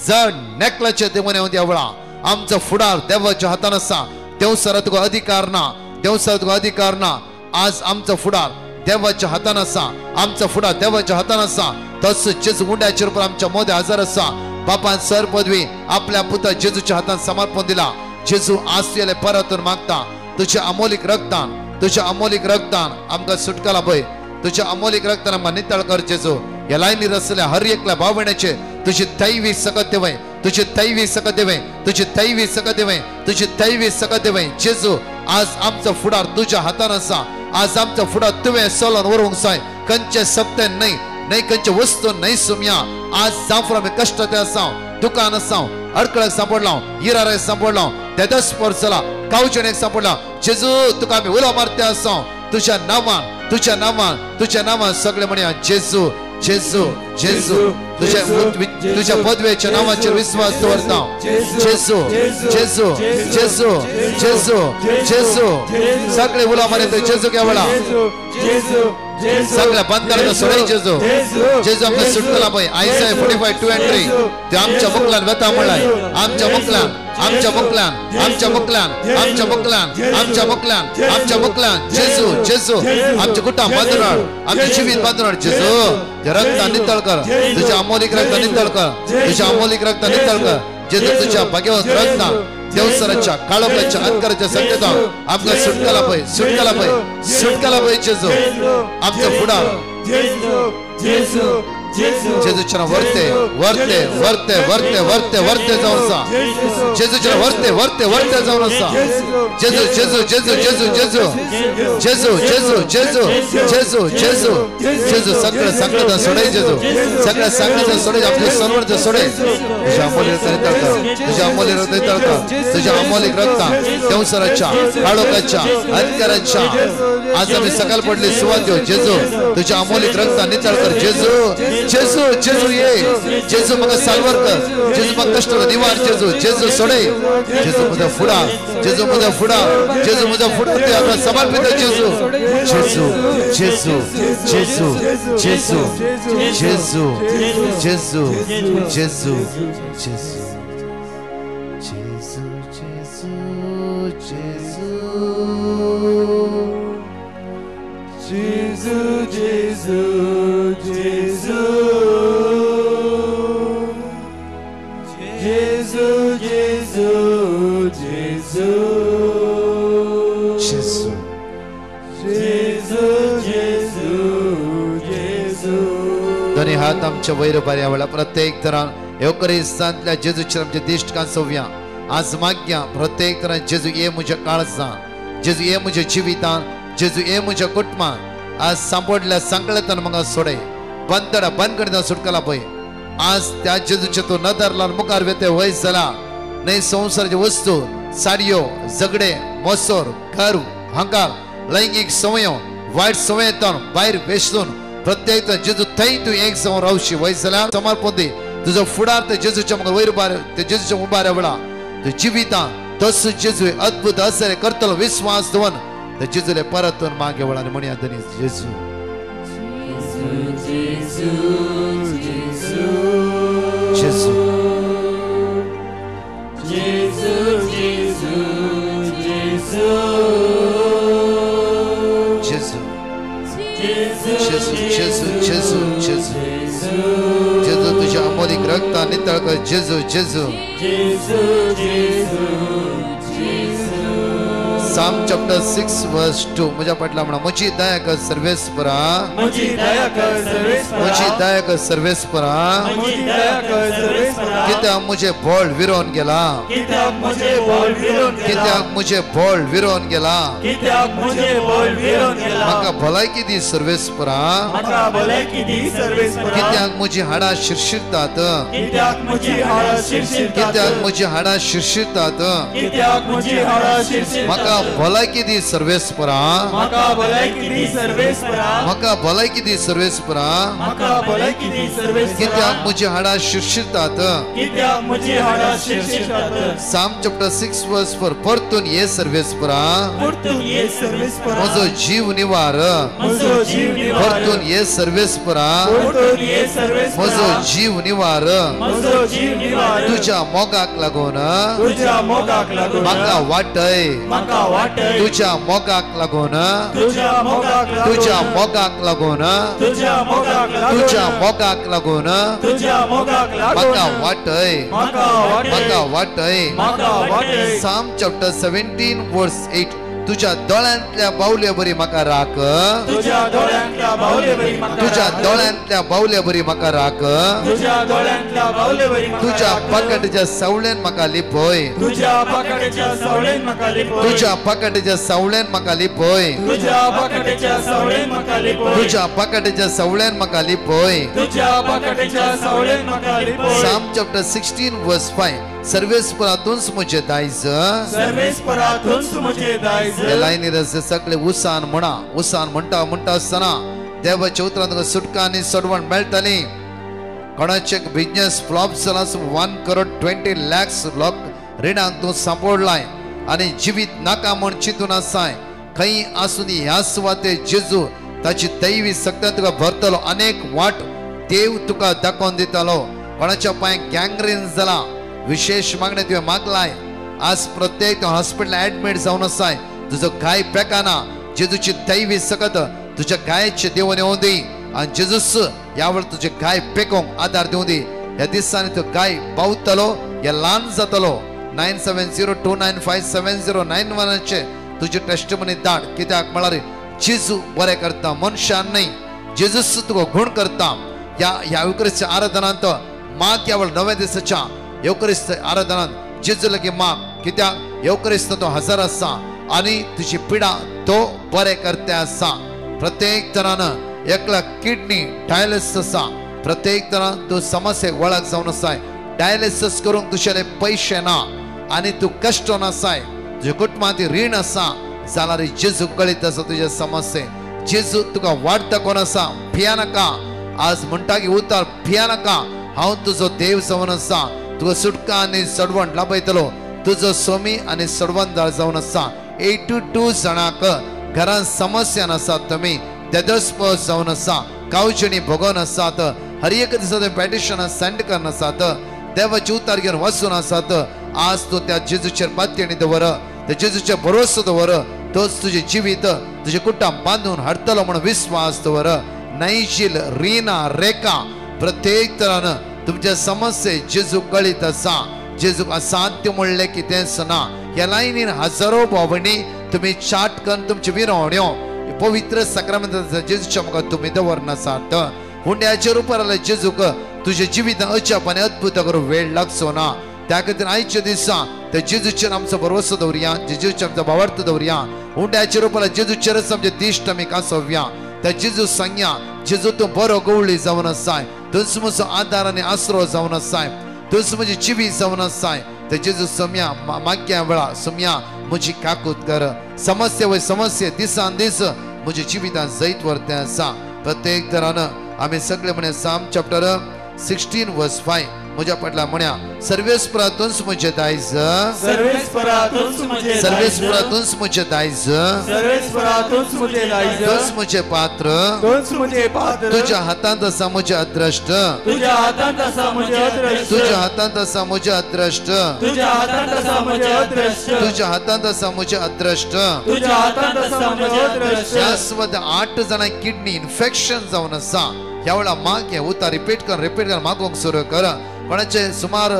Speaker 2: जड नेकलाचे देवून येवन ह्या वेळा आमचो फुडार देवाच्या हातान आसा. देवसर तुका अधिकार ना, देवसर तुका अधिकार ना. आज आमचो फुडार देवाच्या हातान आसा. आमचो फुडार देवाच्या हातान आसा. तस जेजू उंड्याचेर आमच्या मोदे हजर आसा. बापान सर पदवी आपल्या पुता जेजूच्या हातान समर्पण दिला. जेजू आसलेले परतून मागता तुझ्या अमोलीक रक्तान, तुझ्या अमोलीक रक्तान आमकां सुटका लाभय. तुझ्या अमोलीक रक्तान आमकां नितळ कर जेजू. ह्या लायनीर आसलेल्या हर एकल्या भावण्याचे तुझी दैवी सकत देवय, तुझी दैवी सकत देवय, तुझी दैवी सकत देवय, तुझी दैवी सकत देवय. जेजू आज आमचो फुडार तुझ्या हातान आसा. आज आमचो फुडार तुवें चलोन व्हरूंक जाय. खंयचे सप्ते नाही खंयचे वस्तू नाही सुम्या. आज जांफरो आमी कश्टांत आसा, दुकान आसा, अडकळ्याक सांपडला, इराराक सांपडला, तेदस पोरचला कावचेणेक सांपडला. जेजू तुका आमी उलो मारते आसा. तुझ्या नांवान तुझ्या नांवान तुझ्या नांवान सगळे म्हणया जेजू जेजू जेजू. तुझ्या पदवेच्या नांवाचेर विश्वास दवरता. जेजू जेजू जेजू जेजू जेजू. सगळे उलो मारते जेजू घ्या वेळा. सगळ्या बंदरांना सोडय जेजू. जेजू आमकां सुटला पळय. आयसाय 45:2-3 ते आमच्या मुखल्यान वेता म्हणलाय. आमच्या मुखल्यान आमच्या मुखल्यान आमच्या मुखल्यान आमच्या मुखल्यान आमच्या मुखल्यान आमच्या मुखल्यान जेजू जेजू. आमचे कुटुंब बांदून हाड, आमचे जिवीत बांदून हाड जेजू. ते रक्तान नितळ कर, तुझ्या अमोलीक रक्तान नितळ कर, तुझ्या अमोलीक रक्तान नितळ कर जेजू. तुझ्या भगवंत रक्तान देवसराच्या काळोखाच्या अंतराच्या संकेतान आमकां सुटका लाभय, सुटका लाभय, सुटका लाभय जेजू. आमचो फुडार जेजूच्या वर्ते वर्ते वर्ते वर्ते वर्ते वर्ते जावन आसा. जेजूच्या वर्ते वर्ते वर्ते जावन आसा. जेजू जेजू जेजू जेजू जेजू जेजू जेजू जेजू जेजू जेजू जेजू. सगळं संकटां सोडय जेजू. सगळ्या संकटां सोडय. आपल्या सर्वांचं सोडय. तुझ्या अमोलीक रक्तान नितळ कर, तुझ्या अमोलीक रक्तान नितळ कर, तुझ्या अमोलीक रक्तान देवसराच्या काळोखाच्या अंतराच्या आज आमी सकल पडली सुवात देव जेजू. तुझ्या अमोलीक रक्तान नितळ कर जेजू जेजू जेजू. ये जेजू म्हाका साल्वर कर. जेजू म्हाका कश्टाचो निवार जेजू. जेजू सोडय. जेजू म्हजो फुडार, जेजू म्हजो फुडार, जेजू म्हजो फुडार ते आमकां समर्पित जेजू. जेजू जेजू जेजू जेजू जेजू जेजू जेजू जेजू जेजू जेजू जेजू जेजू जेजू जेजू जेजू जेजू जेजू परत आमच्या वैर बऱ्या वेळा प्रत्येक तरान येवकरिस्तांतल्या जेजूचेर आमच्या दिश्टकां सोवया आज मागया प्रत्येक तरान जेजू ये म्हज्या काळजान जेजू ये म्हज्या जिवितान जेजू ये म्हज्या कुटुंबान आज सांपडल्या संकळेतान म्हाका सोडय बंदडा बंद करीत सुटकला पळय आज त्या जेजूचे तूं नदरला मुखार वेते वयस जाला नाही संसाराची वस्तू साडयो झगडे मोसोर घर हंकार लैंगिक संवयो वाईट संवयेतून भायर वेचून प्रत्येक जेजू थंय तूं एक जावन रावशी वयस जाल्यार समर्पण दी तुजो फुडार ते जेजूच्या म्हाका वयर बार ते जेजूच्या उबाऱ्या वेळा तू जिवितां तस जेजू अद्भुत आसरे करतलो विश्वास दवन ते जेजूले परतून मागे वळा म्हणया तरी जेजू
Speaker 1: जेजू जेजू
Speaker 2: जेजू
Speaker 1: जेजू जेजू जेजू
Speaker 2: जेजू
Speaker 1: जेजू
Speaker 2: जेजू जेजू जेजू जेजू तुझ्या अमोलिक रक्ता नितळ कर जेजू जेजू
Speaker 1: जेजू जेजू जेजू
Speaker 2: Psalm chapter 6 verse 2 मुझा पटला म्हणा मुझी दया कर सर्वेस्परा
Speaker 1: मुझी दया कर सर्वेस्परा
Speaker 2: मुझी दया कर सर्वेस्परा
Speaker 1: मुझी दया कर सर्वेस्परा
Speaker 2: कित्याक मुझे बोल विरोन गेला
Speaker 1: कित्याक मुझे बोल विरोन गेला
Speaker 2: कित्याक मुझे बोल विरोन गेला
Speaker 1: कित्याक मुझे बोल विरोन गेला
Speaker 2: म्हाका भलायकी दी सर्वेस्परा
Speaker 1: म्हाका भलायकी दी सर्वेस्परा
Speaker 2: कित्याक मुझी हाडा शिरशिरतात
Speaker 1: कित्याक मुझी हाडा शिरशिरतात
Speaker 2: कित्याक मुझी हाडा शिरशिरतात
Speaker 1: कित्याक मुझी हाडा शिरशिरतात
Speaker 2: म्हाका भलायकी दी सर्वेस्परा
Speaker 1: म्हाका भलायकी दी सर्वेस्परा
Speaker 2: म्हाका भलायकी दी सर्वेस्परा
Speaker 1: म्हाका भलायकी दी सर्वेस्परा
Speaker 2: कित्याक मुझी हाडा शिरशिरतात
Speaker 1: कित्याक मुझी हाडा शिरशिरतात
Speaker 2: Psalm chapter 6 verse 4 परतून ये सर्वेस्परा
Speaker 1: परतून ये सर्वेस्परा
Speaker 2: म्हजो जीव निवार
Speaker 1: म्हजो जीव निवार
Speaker 2: परतून ये सर्वेस्परा
Speaker 1: परतून ये सर्वेस्परा
Speaker 2: म्हजो जीव निवार
Speaker 1: म्हजो जीव निवार
Speaker 2: तुझ्या मोगाक लागून
Speaker 1: तुझ्या मोगाक लागून
Speaker 2: म्हाका वाटय
Speaker 1: म्हाका वाटय
Speaker 2: तुझ्या मोगाक लागून
Speaker 1: तुझ्या मोगाक लागून
Speaker 2: तुझ्या मोगाक लागून
Speaker 1: तुझ्या मोगाक लागून
Speaker 2: तुझ्या मोगाक लागून
Speaker 1: तुझ्या मोगाक लागून
Speaker 2: म्हाका वाटय
Speaker 1: म्हाका
Speaker 2: म्हाका
Speaker 1: वाटय
Speaker 2: वाटय
Speaker 1: म्हाका वाटय
Speaker 2: Psalm chapter 17 verse 8 तुझ्या दोळ्यांतल्या बावले बरी म्हाका राख
Speaker 1: तुझ्या दोळ्यांतल्या बावले बरी म्हाका
Speaker 2: तुझ्या
Speaker 1: राख.
Speaker 2: दोळ्यांतल्या बावले बरी म्हाका राख
Speaker 1: तुझ्या दोळ्यांतल्या बावले बरी म्हाका
Speaker 2: तुझ्या
Speaker 1: राख.
Speaker 2: पाकटच्या सावळेन म्हाका लिपय
Speaker 1: तुझ्या पाकडेच्या सावळेन म्हाका लिपय
Speaker 2: तुझ्या पाकटच्या सावळेन म्हाका लिपय
Speaker 1: तुझ्या पाकडेच्या सावळेन म्हाका लिपय
Speaker 2: तुझ्या पाकटच्या सावळेन म्हाका लिपय
Speaker 1: तुझ्या पाकडेच्या सावळेन म्हाका लिपय
Speaker 2: Psalm chapter 16 verse 5 सर्वेस्परातूंच म्हजे दायज
Speaker 1: सर्वेस्परातूंच म्हजे दायज
Speaker 2: हे लायनीर असे सगळे उसान म्हणटा आसतना देवाच्या उतरान तुका सुटका आनी सोडवण मेळटली कोणाचे बिझनेस फ्लॉप जाला 1,20,00,000 लोक रिणांक तूं सांपडलाय आनी जिवीत नाका म्हण चिंतून आसाय खंय आसून ह्या सुवाते जेजू ताची दैवी शक्ती तुका भरतलो अनेक वाट देव तुका दाखोवन दितलो कोणाच्या पांयाक गँग्रीन जाला विशेष मागणे तुवें मागलाय आज प्रत्येक तूं हॉस्पिटल ऍडमिट जावन आसाय तुजो गाय पेकाना जेजूची दैवी सकत तुझ्या गायचे देवन येवं दी आनी जेजूस ह्या वेळ तुझे गाय पेकोवंक आदार दिवं दी ह्या दिसांनी तो गाय पावतलो या ल्हान जातलो 9702957091 चे तुझे टेस्टिमनी धाड कित्याक म्हळ्यार जेजू बरें करता मनशान न्हय जेजूस तुका गुण करता ह्या युक्रिस्त आराधनांत माग ह्या वेळ नव्या दिसाच्या युक्रिस्त आराधनांत जेजू लगे माग कित्याक युक्रिस्त तो हजर आसा आनी तुजी पिडा तो बरें करते आसा प्रत्येक तरान एकला किडनी डायलिसिस आसा प्रत्येक तरान तूं समस्येक वळख जावन आसाय डायलिसिस करूंक तुझे पैसे ना आनी तूं कश्टोन आसाय तुज्या कुटुंबांत रीण आसा जाल्यार जेजू कळीत आसा तुज्या समस्ये जेजू तुका वाट दाखोवन आसा भिया नाका आज म्हणटा की उतर भिया नाका हांव तुजो देव जावन आसा तुका सुटका आनी सडवण लाभयतलो तुजो सोमी आनी सडवणदार जावन आसा 82 जाणांक घरांत समस्या आसात तुमी देदस्पद जावन आसा कावजणी भोगोवन आसात हर एक दिसा पेटिशन सेंड करन आसात देवाचे उतार घेवन वचून आसात आज तूं त्या जेजूचेर पातयेणी दवर त्या जेजूचेर भरोसो दवर तोच तुजें जिवीत तुजें कुटुंब बांदून हाडटलो म्हूण विश्वास दवर नैशील रीना रेखा प्रत्येक तरान तुमच्या समस्ये जेजू कळीत आसा जेजूक असाध्य म्हणलें कितेंच ना ह्या लायनीन हजारो भावणी तुमी चाट करून तुमची विरवण्यो पवित्र साक्रामेंत जेजूच्या मुखार तुमी दवरनासात हुंड्याच्या रुपाराला जेजूक तुझे जिवितां अचापाने अद्भुत करूं वेळ लागचो ना त्या खातीर आयच्या दिसा त्या जेजूचेर आमचो भरवसो दवरया जेजूचेर आमचो भावार्थ दवरया हुंड्याच्या रुपाला जेजूचेरच आमचे दिश्ट आमी कांसोवया त्या जेजू सांगया जेजू तूं बरो गवळी जावन आसाय तूंच म्हजो आदार आनी आसरो जावन आसाय तूंच म्हजी जिवी जावन आसाय त्या जेजू सम्या माग्या वेळा सम्या म्हजी काकूत कर समस्या वय समस्या दिसान दीस म्हज्या जिवितांत जैत वर्तें आसा प्रत्येक तरान आमी सगळे म्हणे साम चॅप्टर 16 वर्स 5 म्हज्या फाटल्यान म्हण्या सर्वेस्परातूंच म्हजें दायज
Speaker 1: सर्वेस्परातूंच म्हजें
Speaker 2: सर्वेस्परातूंच म्हजें दायज
Speaker 1: सर्वेस्परातूंच म्हजें दायज
Speaker 2: तूंच म्हजें पात्र
Speaker 1: तूंच म्हजें पात्र
Speaker 2: तुज्या हातांत आसा म्हजें अद्रश्ट
Speaker 1: तुज्या हातांत आसा म्हजें अद्रश्ट
Speaker 2: तुज्या हातांत आसा म्हजें अद्रश्ट
Speaker 1: तुज्या हातांत आसा म्हजें अद्रश्ट
Speaker 2: तुज्या हातांत आसा म्हजें अद्रश्ट
Speaker 1: तुज्या हातांत आसा म्हजें अद्रश्ट
Speaker 2: ह्या सुमार 8 जाणां किडनी इन्फेक्शन जावन आसा ह्या वेळा माग हे उतार रिपीट कर मागोवंक सुरू कर कोणाचे सुमार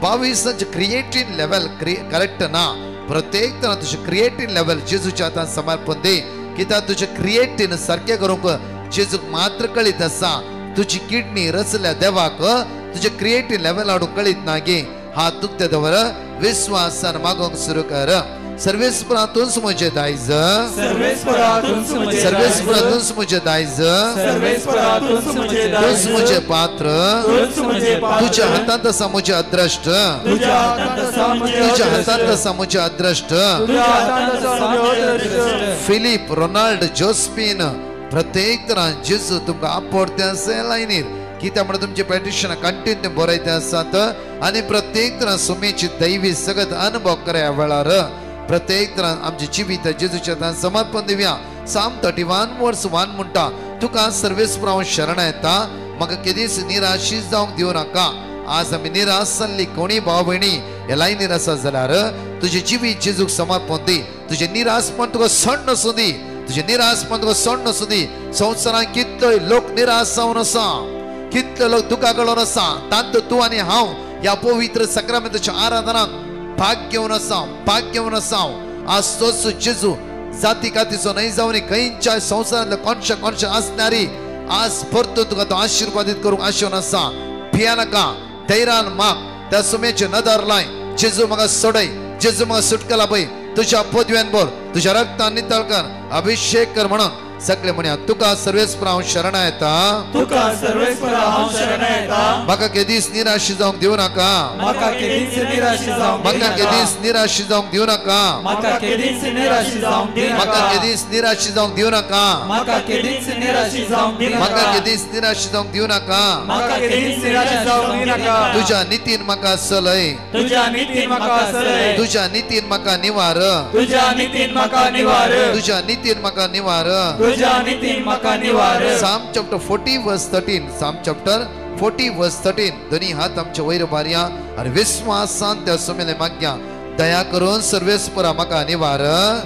Speaker 2: 22 क्रिएटिन लेवल करेक्ट ना प्रत्येक तरां तुजें क्रिएटिन लेवल जेजूच्या हातांत समर्पण दी कित्याक तुजें क्रिएटिन सारकें करूंक जेजूक मात्र कळीत आसा तुजी किडनी रचल्या देवाक तुजें क्रिएटिन लेवल हाडूंक कळीत ना गे हात दुखते दवर विश्वासान मागोवंक सुरू कर सर्वेस्परातूंच म्हजें दायज
Speaker 1: सर्वेस्परातूंच
Speaker 2: म्हजें दायज
Speaker 1: सर्वेस्परातूंच म्हजें दायज
Speaker 2: तूंच म्हजें पात्र
Speaker 1: तूंच म्हजें पात्र
Speaker 2: तुज्या हातांत आसा म्हजें अद्रश्ट
Speaker 1: तुज्या हातांत आसा म्हजें
Speaker 2: तुज्या
Speaker 1: अद्रश्ट
Speaker 2: हातांत आसा म्हजें अद्रश्ट
Speaker 1: तुज्या हातांत आसा म्हजें अद्रश्ट
Speaker 2: फिलीप रोनाल्ड जोस्पिन प्रत्येक तरां जेजू तुमकां आपडते आसा लायनीर कित्याक म्हणून तुमचे पेटिशन कंटिन्यू बरयते आसात आनी प्रत्येक तरां सुमेची दैवी सगत अनुभव करा ह्या वेळार प्रत्येक तरां आमचे जिवीत जेजूच्या हातांत समर्पण दिवया साम 31 वर्स 1 म्हणटा तुका सर्वेस्पर हांव शरण येता म्हाका केदीस निराशीत जावंक दिवं नाका आज आमी निराश जाल्ली कोणी भाव भयणी ह्या लायनीर आसा जाल्यार तुजें जिवीत जेजूक समर्पण दी तुजें निराशपण तुका सण नसूं दी तुजें निराशपण तुका सण नसूं दी संवसारांत कितलोय लोक निराश जावन आसा कितले लोक दुखा कळून आसा तांत तूं आनी हांव ह्या पवित्र सक्रामेंताच्या आराधनाक भाग घेवन आसा आज तोच जेजू जाती कातीचो न्हय जावन खंयच्या संवसारांतले कोणशे आसणारी आज परतून तुका तो आशिर्वादीत करूंक आशेवन आसा भिया नाका धैर्यान माग त्या सुमेचे नदर लाय जेजू म्हाका सोडय जेजू म्हाका सुटकेला पळय तुज्या पदव्यान बोल तुज्या रक्तान नितळ कर अभिषेक कर म्हणून सगळे म्हणया तुका सर्वेस्पर हांव शरण येता
Speaker 1: तुका सर्वेस्पर हांव शरण येता
Speaker 2: म्हाका केदीस निराशी जावंक दिवं नाका
Speaker 1: म्हाका केदीस निराशी जावंक
Speaker 2: म्हाका केदीस निराशी जावंक दिवं नाका
Speaker 1: म्हाका केदीस निराशी जावंक दिवं
Speaker 2: म्हाका
Speaker 1: नाका
Speaker 2: केदीस निराशी जावंक दिवं नाका
Speaker 1: म्हाका केदीस निराशी जावंक दिवं
Speaker 2: म्हाका
Speaker 1: नाका
Speaker 2: केदीस निराशी जावंक दिवं नाका
Speaker 1: म्हाका केदीस निराशी जावंक दिवं नाका
Speaker 2: तुज्या नितीन म्हाका चलय
Speaker 1: तुज्या नितीन म्हाका चलय
Speaker 2: तुज्या नितीन म्हाका निवार
Speaker 1: तुज्या नितीन म्हाका निवार
Speaker 2: तुज्या नितीन म्हाका निवार
Speaker 1: तुज्या नितीन म्हाका निवार
Speaker 2: साम चॅप्टर 40 वर्स 13 साम चॅप्टर 40 वर्स 13 दोनी हात आमचे वयर मारया आनी विश्वासान त्या सुमेले मागया दया करून सर्वेस्परा म्हाका निवार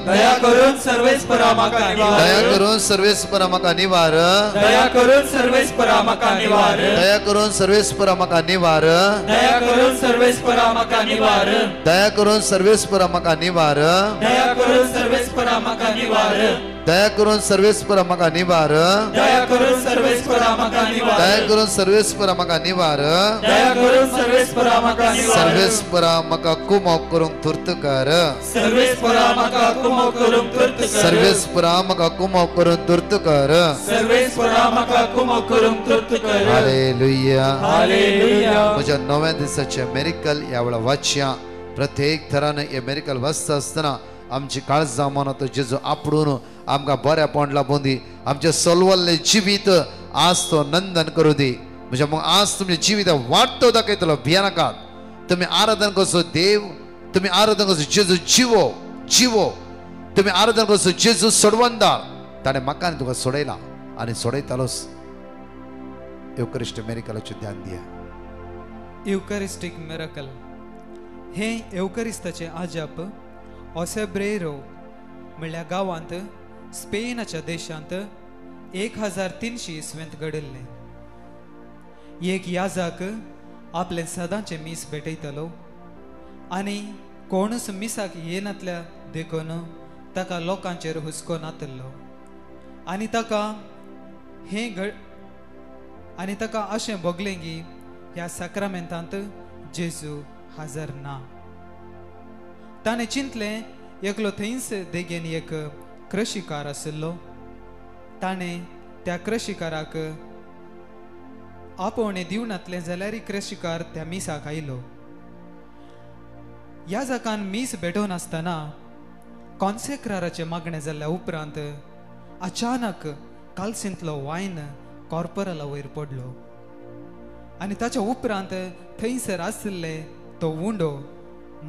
Speaker 1: दया करून सर्वेस्परा म्हाका निवार
Speaker 2: दया करून सर्वेस्परा म्हाका निवार
Speaker 1: दया करून सर्वेस्परा म्हाका निवार
Speaker 2: दया करून सर्वेस्परा म्हाका निवार
Speaker 1: दया करून सर्वेस्परा म्हाका निवार
Speaker 2: दया करून सर्वेस्परा म्हाका निवार
Speaker 1: दया करून सर्वेस्परा म्हाका निवार
Speaker 2: दया करून सर्वेस्परा म्हाका निवार
Speaker 1: दया करून सर्वेस्परा म्हाका निवार
Speaker 2: दया करून सर्वेस्परा म्हाका निवार
Speaker 1: दया करून सर्वेस्परा म्हाका निवार
Speaker 2: सर्वेस्परा म्हाका कुमो करूंक तुर्त कर
Speaker 1: सर्वेस्परा म्हाका कुमो करूंक तुर्त कर
Speaker 2: सर्वेस्परा म्हाका कुमो करून तुर्त कर
Speaker 1: सर्वेस्परा म्हाका कुमो करूंक तुर्त कर
Speaker 2: हालेलुया
Speaker 1: हालेलुया
Speaker 2: म्हज्या नव्या दिसाचे मेरिकल ह्या वेळा वाचया प्रत्येक तरान हे मेरिकल वाचता आसतना आमची काळजां मनात जेजू आपडून आमकां बऱ्या पोंडला बोंदी आमचे सोलवल्ले जिवीत आज तो नंदन करूं दी म्हणजे मग आज तुमचे जिवीत वाटतो दाखयतलो भिया नाकात तुम्ही आराधन कसो देव तुम्ही आराधन कसो जेजू जिवो तुम्ही आराधन कसो जेजू सोडवंदार ताणें म्हाका आनी तुका सोडयला आनी सोडयतालोच युकरिस्ट मेरिकलाचे ध्यान दिया
Speaker 4: युकरिस्टीक मिराकल हे युकरिस्ताचे आजाप ऑसेब्रेरो म्हणल्या गांवांत स्पेनाच्या देशांत 1300 इसवेंत घडिल्ले एक याजक आपले सदांचे मीस भेटयतलो आनी कोणूच मिसाक येनातल्या देखून ताका लोकांचेर हुस्को नातल्लो आनी ताका आनी ताका अशें भोगलें की ह्या साक्रामेंतांत जेजू हजर ना. ताणें चिंतलें एकलो थंयच देगेन एक क्रशिकार आशिल्लो. ताणें त्या क्रशिकाराक आपोवणें दिवनातलें जाल्यार क्रशिकार त्या मिसाक आयलो. ह्या जाकान मीस भेटोवन आसतना कॉन्सेक्राराचें मागणें जाल्ल्या उपरांत अचानक कालसिंतलो वायन कॉर्पोरला वयर पडलो आनी ताच्या उपरांत थंयसर आशिल्ले तो उंडो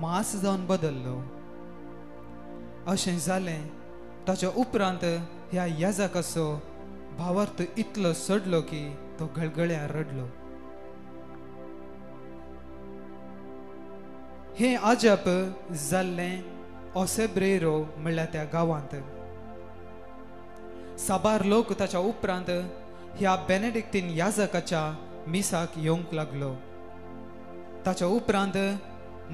Speaker 4: मांस जावन बदल्लो. अशें जालें. ताच्या उपरांत ह्या याजकाचो भावार्थ इतलो सडलो की तो गळगळ्यार रडलो. हें अजाप जाल्लें ओसेब्रेरो म्हणल्यार त्या गांवांत. साबार लोक ताच्या उपरांत ह्या बेनेडिक्टीन याजकाच्या मिसाक येवंक लागलो. ताच्या उपरांत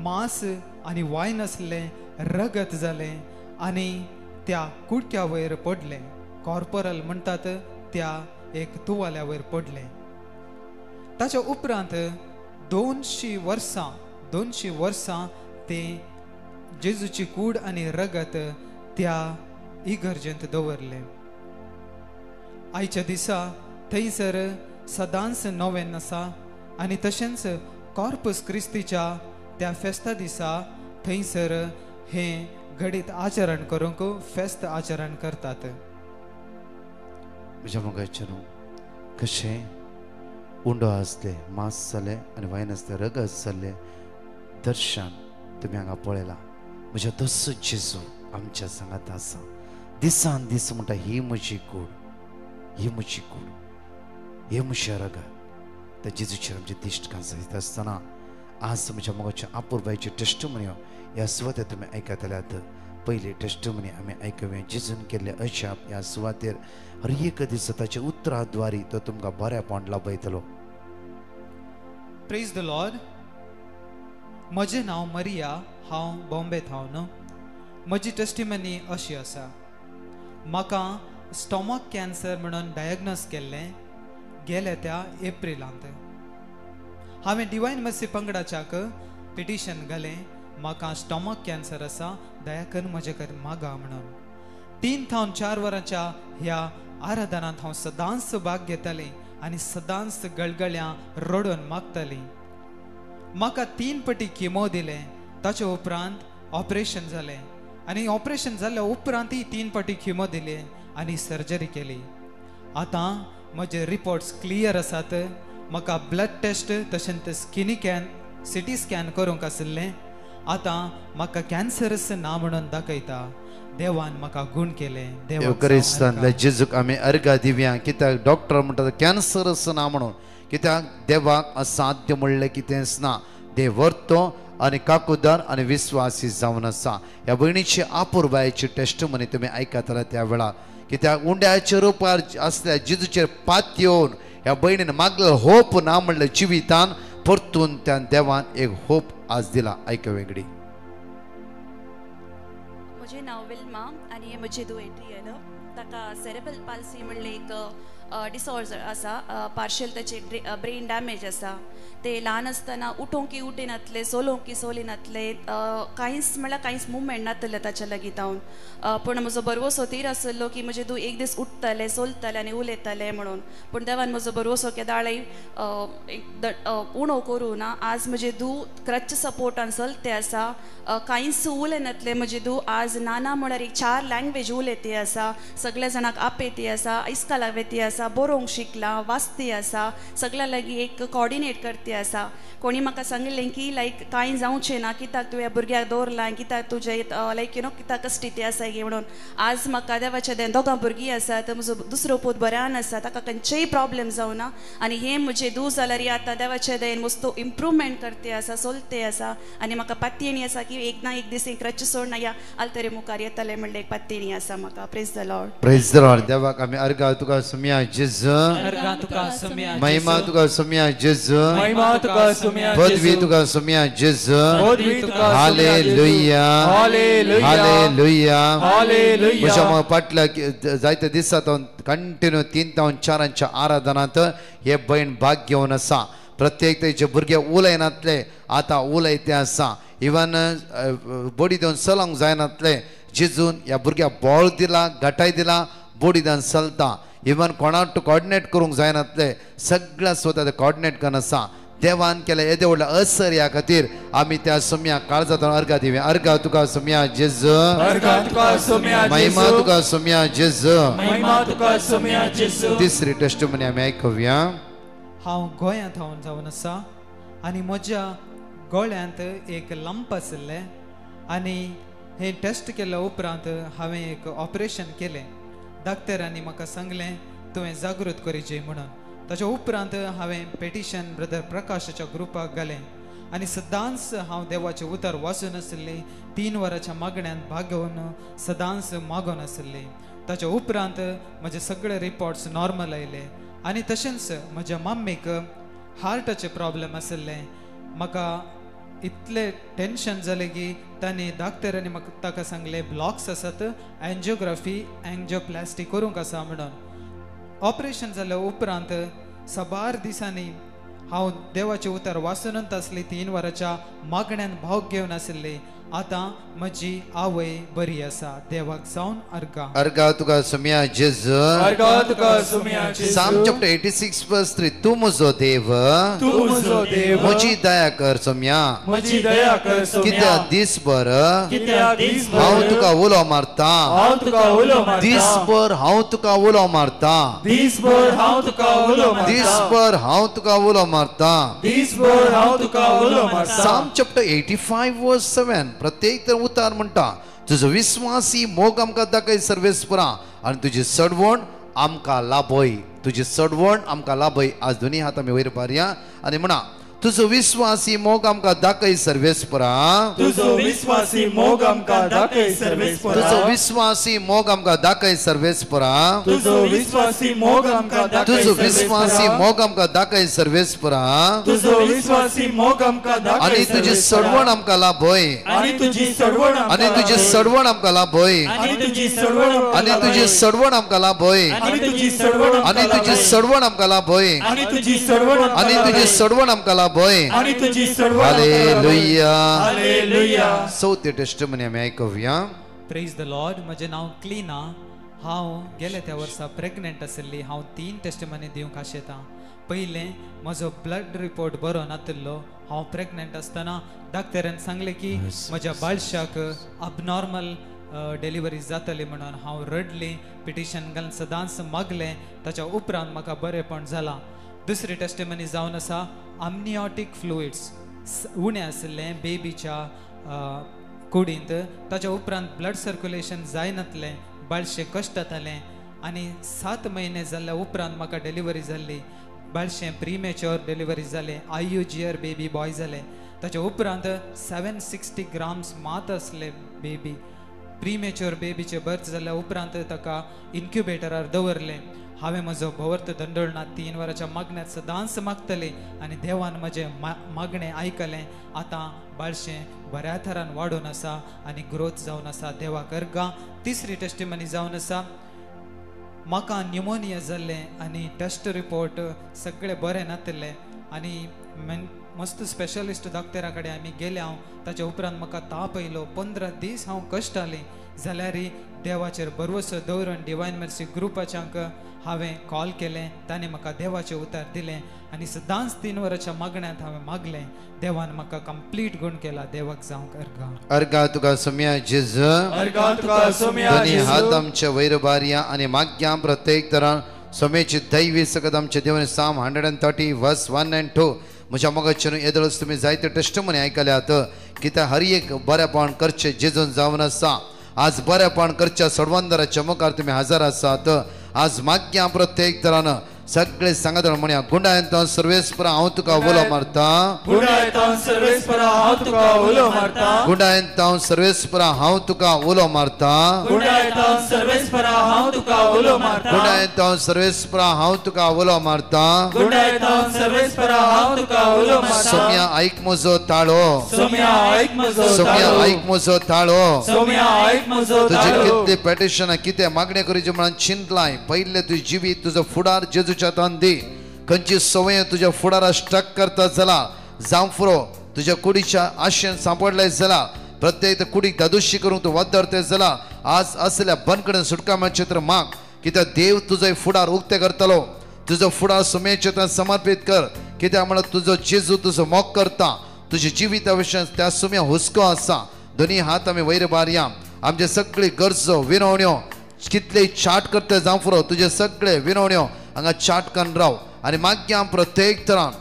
Speaker 4: मांस आनी वायन आसलें रगत जालें आनी त्या कुडक्या वयर पडलें. कॉर्पोरल म्हणटात त्या एक तुवाल्या वयर पडलें. ताच्या उपरांत 200 वर्सां ते जेजूची कूड आनी रगत त्या इगर्जेंत दवरलें. आयच्या दिसा थंयसर सदांच नोवेन आसा आनी तशेंच कॉर्पस क्रिस्तीच्या त्या फेस्ता दिसा थंयसर हें घडीत आचरण करूंक फेस्त आचरण करतात.
Speaker 2: म्हज्या मोगाचेर कशें उंडो आसले, मांस जालें आनी वायन आसलें, रगत जाल्लें दर्शन तुमी हांगा पळयलां. म्हज्या दस जेजू आमच्या सांगात आसा. दिसान दीस म्हणटा ही म्हजी कूड, ही म्हजी कूड, हे म्हजें रगत. त्या जेजूचेर आमचे दिश्ट कांसयत आसतना आज म्हज्या मोगाच्या आपुरबायची टेस्टमनी ह्या सुवातेर तुमी आयकतल्यात. पयली टेस्टमनी आमी आयकुवें जेजून केल्ले अशाप ह्या सुवातेर हर एक दीस ताच्या उतराद्वारी तो तुमकां बऱ्यापण लाभयतलो.
Speaker 4: Praise the Lord. म्हजें नांव मरिया. हांव बॉम्बेत हांव न्हू. म्हजी टेस्टिमनी अशी आसा. म्हाका स्टॉमक कॅन्सर म्हणून डायग्नोज केल्लें गेल्या त्या एप्रिलांत. हांवें डिवायन मर्सी पंगडाच्याक पिटिशन घालें म्हाका स्टॉमक कॅन्सर आसा, दया करून म्हजे कडेन मागा म्हणून. 3 ते 4 वरांच्या ह्या आराधनांत हांव सदांच भाग घेतालें आनी सदांच गळगळ्यां रडून मागतालीं. म्हाका 3 पटी किमो दिलें. ताच्या उपरांत ऑपरेशन जालें आनी ऑपरेशन जाल्ल्या उपरांतय 3 पटी किमो दिली आनी सर्जरी केली. आतां म्हजे रिपोर्ट्स क्लियर आसात. म्हाका ब्लड टेस्ट तशेंच सिटी स्कॅन करूंक आशिल्लें. आतां म्हाका कॅन्सरस ना म्हणून दाखयता. देवान म्हाका गूण केलें.
Speaker 2: देवाक जेजूक आमी अर्घा दिवया. कित्याक डॉक्टर म्हणटा कॅन्सरस ना म्हणून. कित्याक देवाक असाध्य म्हणलें कितेंच ना. देव व्हरतो आनी काकूदार आनी विस्वासी जावन आसा. ह्या भयणीची आपुरबायेची टेस्टमनी तुमी आयकतले त्या वेळार. कित्याक उंड्याच्या रुपार आसल्या जेजूचेर पात येवन ह्या भयणीन मागलेलो होप ना म्हणलें जिवितान परतून त्या देवान एक होप आज दिला. आयकवेगडी.
Speaker 5: म्हजें नांव विल्मा आनी हे म्हजे दू एड्रियन. ताका सेरेब्रल पाल्सी म्हणलें एक डिसऑर्डर आसा. पार्शियल ताचे ब्रेन डॅमेज आसा. ते ल्हान आसतना उठोवंक उठिनातले, सोलोवंक सोलिनातले, कांयच म्हणल्यार कांयच मुवमेंट नातले ताच्या लागीं जावन. पूण म्हजो बरवसो तीर आसलो की म्हजे दू एक दीस उठतले, सोलतले आनी उलयतले म्हणून. पूण देवान म्हजो बरवसो केदाळय उणो करूं ना. आज म्हजे दू क्रच सपोर्टान चलते आसा. कांयच उलयनातले म्हजे दू आज नाना म्हळ्यार एक 4 लँग्वेज उलयती आसा. सगळ्या जाणांक आपेती आसा, इस्का लावेती आसा, बरोवंक शिकला, वाचती आसा, सगळ्या लागीं एक कॉर्डिनेट करती आसा. कोणी म्हाका सांगलें की लायक कांय जावचें ना, कित्याक तुवें भुरग्याक दवरलां, कित्याक तुजे लायक कित्याक कश्टी आसा गे म्हणून. आज म्हाका देवाचे देन 2 भुरगीं आसात. म्हजो दुसरो पूत बऱ्यान आसा. ताका खंयचेय प्रॉब्लेम जावना आनी हे म्हजे दू जाल्यार आतां देवाचे देन मस्तो इम्प्रूवमेंट करते आसा, चलते आसा. आनी म्हाका पातयेणी आसा की एक ना एक दीस एक क्रच सोडना या आलतरे मुखार येतले म्हणलें एक पातयेणी आसा म्हाका. Praise the Lord.
Speaker 2: Praise the Lord. देवाक आमी अर्घा तुका सुमया जेजू
Speaker 4: अर्गा तुका सोम्या
Speaker 2: महिमा तुका सोम्या जेजू
Speaker 1: महिमा तुका सोम्या
Speaker 2: पदवी तुका सोम्या जेजू
Speaker 1: पदवी तुका
Speaker 2: हालेलुया
Speaker 1: हालेलुया
Speaker 2: हालेलुया
Speaker 1: हालेलुया
Speaker 2: म्हज्या मग फाटल्या जायते दिसात कंटिन्यू 3 ते 4 आराधनात हे बहीण भाग घेवन आसा प्रत्येक तेचे भुरगे उलयनातले आता उलयते आसा इवन बॉडी दिवन चलोंक जायनातले जेजून ह्या भुरग्याक बॉल दिला घटाय दिला बॉडी दिवन चलता इवन कोणाक कॉर्डिनेट करूंक जायनातले सगळ्या स्वता ते कॉर्डिनेट करन आसा देवान केले येदे व्हडले असर ह्या खातीर आमी त्या सोम्या काळजांतून अर्घा दिवया अर्घा तुका सोम्या जेजू
Speaker 1: अर्घा तुका सोम्या
Speaker 2: महिमा तुका सोम्या जेजू
Speaker 1: महिमा तुका सोम्या जेजू
Speaker 2: तिसरी टेस्टिमनी आमी आयकुया
Speaker 4: हांव गोंयांत जावन आसा आनी म्हज्या गळ्यांत एक लंप आशिल्ले आनी हे टेस्ट केल्या उपरांत हांवें एक ऑपरेशन केलें डॉक्टरांनी म्हाका सांगलें तुवें जागृत करीचें म्हणून ताच्या उपरांत हांवें पेटिशन ब्रदर प्रकाशाच्या ग्रुपाक घालें आनी सदांच हांव देवाचें उतर वाचून आशिल्लें 3 वरांच्या मागण्यांत भाग घेवन सदांच मागोन आशिल्लें ताच्या उपरांत म्हजे सगळे रिपोर्ट्स नॉर्मल आयले आनी तशेंच म्हज्या मम्मीक हार्टाचे प्रॉब्लेम आशिल्ले म्हाका इतले टेन्शन जालें की तांणी डॉक्टरांनी म्हाका ताका सांगले ब्लॉक्स आसात एंजियोप्लास्टी करूंक आसा म्हणून ऑपरेशन जाल्या उपरांत 6 दिसांनी हांव देवाचें उतर वाचूनच आसली 3 वरांच्या मागण्यांत भाग घेवन आशिल्ली आतां म्हजी आवय बरी आसा देवाक जावन अर्घा
Speaker 2: अर्घा तुका सोम्या जेजू
Speaker 1: अर्घा तुका सोम्या जेजू
Speaker 2: साम चॅप्टर 86 वर्स 3 तू म्हजो देव
Speaker 1: तू म्हजो देव
Speaker 2: म्हजी दया कर सोम्या
Speaker 1: म्हजी दया कर सोम्या
Speaker 2: कित्याक दिसभर
Speaker 1: कित्याक दिसभर
Speaker 2: हांव तुका उलो मारता
Speaker 1: हांव तुका उलो मारता
Speaker 2: दिसभर हांव तुका उलो मारता
Speaker 1: दिसभर हांव तुका उलो मारता
Speaker 2: दिसभर हांव तुका उलो मारता
Speaker 1: दिसभर हांव तुका उलो मारता
Speaker 2: साम चॅप्टर 85 वर्स 7 प्रत्येक तर उतार म्हणटा तुजो विश्वासी मोग आमकां दाखय सर्वेस्परा आनी तुजी सडवण आमकां लाभय तुजी सडवण आमकां लाभय आज दोनी हात आमी वयर पारया आनी म्हणा तुजो विश्वासी मोग आमकां दाखय सर्वेस्परा
Speaker 1: तुजो विश्वासी मोग आमकां दाखय सर्वेस्परा
Speaker 2: तुजो विश्वासी मोग आमकां दाखय सर्वेस्परा
Speaker 1: तुजो विश्वासी मोग आमकां दाखय
Speaker 2: तुजो विश्वासी मोग आमकां दाखय सर्वेस्परा
Speaker 1: तुजो विश्वासी मोग आमकां दाखय
Speaker 2: आनी तुजी सडवण आमकां लाभय
Speaker 1: आनी तुजी सडवण
Speaker 2: आनी तुजी सडवण आमकां लाभय
Speaker 1: आनी तुजी सडवण
Speaker 2: आनी तुजी सडवण आमकां लाभय
Speaker 1: आनी तुजी सडवण
Speaker 2: आनी तुजी सडवण आमकां लाभय
Speaker 1: आनी तुजी सडवण
Speaker 2: आनी तुजी सडवण आमकां लाभय
Speaker 1: आनी तुजी सडवण
Speaker 2: हालेलुया
Speaker 1: हालेलुया
Speaker 2: चौथी टेस्टिमनी आमी आयकुया
Speaker 4: प्रेज द लॉर्ड म्हजें नांव क्लिना हांव गेल्या त्या वर्सा प्रेग्नंट आशिल्ली हांव 3 टेस्टिमनी दिवंक आशेतां पयलें म्हजो ब्लड रिपोर्ट बरो नाशिल्लो हांव प्रेग्नंट आसतना डॉक्टरान सांगलें की म्हज्या बाळशाक अबनॉर्मल डिलिव्हरी जातली म्हणून हांव रडली पिटिशन घालून सदांच मागलें ताच्या उपरांत म्हाका बरेंपण जालां दुसरी टेस्टिमनी जावन आसा आमनियोटीक फ्लुइड्स उणें आशिल्लें बेबीच्या कुडींत ताच्या उपरांत ब्लड सर्क्युलेशन जायनातलें बाळशें कश्ट जातालें आनी 7 म्हयने जाल्ल्या उपरांत म्हाका डिलिव्हरी जाल्ली बाळशें प्रीमेच्युअर डिलिव्हरी जालें IUGR बेबी बॉय जालें ताच्या उपरांत 760 ग्राम्स मात आसले बेबी प्रीमेच्युअर बेबीचे बर्थ जाल्ल्या उपरांत ताका इन्क्युबेटरार दवरलें हांवें म्हजो भोवर्त दंडोळनाथ 3 वरांच्या मागण्यांत सदांच मागतलें आनी देवान म्हजें मागणें आयकलें आतां बाळशें बऱ्या तरान वाडून आसा आनी ग्रोथ जावन आसा देवाक अर्घा तिसरी टेस्टिमनी जावन आसा म्हाका न्युमोनिया जाल्लें आनी टेस्ट रिपोर्ट सगळें बरें नाशिल्लें आनी मस्त स्पेशलिस्ट डॉक्टरा कडेन आमी गेले हांव ताच्या उपरांत म्हाका ताप येयलो 15 दीस हांव कश्टाली जाल्यार देवाचेर भरवसो दवरून डिवायन मर्सी ग्रुपाच्यांक हांवें कॉल केलें ताणें म्हाका देवाचें उतर दिलें आनी सदांच 3 वरांच्या मागण्यांत हांवें मागलें देवान म्हाका कंप्लीट गूण केला देवाक जावंक अर्घा
Speaker 2: अर्घा तुका सोम्या जेजू
Speaker 1: अर्घा तुका सोम्या
Speaker 2: दोनी हात
Speaker 1: जेजू
Speaker 2: आमचे वयर बारया आनी माग्या प्रत्येक तरान सोम्याची दैवी सकत आमचे देवान साम 130 वर्स 1 and 2 म्हज्या मोगाचेर येदळच तुमी जायते टेस्टिमनी आयकल्यात कित्याक हर एक बरेपण करचें जेजून जावन आसा आज बरेपण करच्या सडवंदराच्या मुखार तुमी हजर आसात आज माग्या प्रत्येक तरान सगळे सांगत म्हणया गुंडायंत सर्वेस्परा हांव तुका उलो मारता
Speaker 1: गुंडायतां सर्वेस्परा हांव तुका उलो मारता
Speaker 2: गुंडायंत सर्वेस्परा हांव तुका उलो मारता
Speaker 1: गुंडायतां सर्वेस्परा हांव तुका उलो मारता
Speaker 2: गुंडायंत सर्वेस्परा हांव तुका उलो मारता
Speaker 1: गुंडायतां सर्वेस्परा हांव तुका उलो मारता
Speaker 2: सोम्या ऐक म्हजो ताळो
Speaker 1: सोम्या ऐक म्हजो
Speaker 2: सोम्या
Speaker 1: ताळो
Speaker 2: ऐक म्हजो ताळो
Speaker 1: सोम्या ऐक म्हजो
Speaker 2: तुझे
Speaker 1: ताळो
Speaker 2: कितले पेटिशन कितें मागणे करूचे म्हणून चिंतलाय पहिले तुझे जिवीत तुजो फुडार जेजूच्या हातान दी खंयची सवय तुझ्या फुडारा स्टक करता जाला जांफरो तुझ्या कुडीच्या आशेन सांपडलाय जाला प्रत्येक कुडीक दादुशी करूंक तूं वदरते जाला आज असल्या बंदकडे सुटका मेळचे तर माग कित्याक देव तुजो फुडार उक्ते करतलो तुजो फुडार सुमेचे हातान समर्पित कर कित्याक म्हणल्यार तुजो जेजू तुजो मोग करता तुझे जिविता विशयन त्या सुम्या हुस्को आसा दोनी हात आमी वयर बारया आमचे सगळी गरजो विनवण्यो कितले चाट करता जांफरो तुझे सगळे विनवण्यो हांगा चाट करून राव आनी मागया प्रत्येक तरान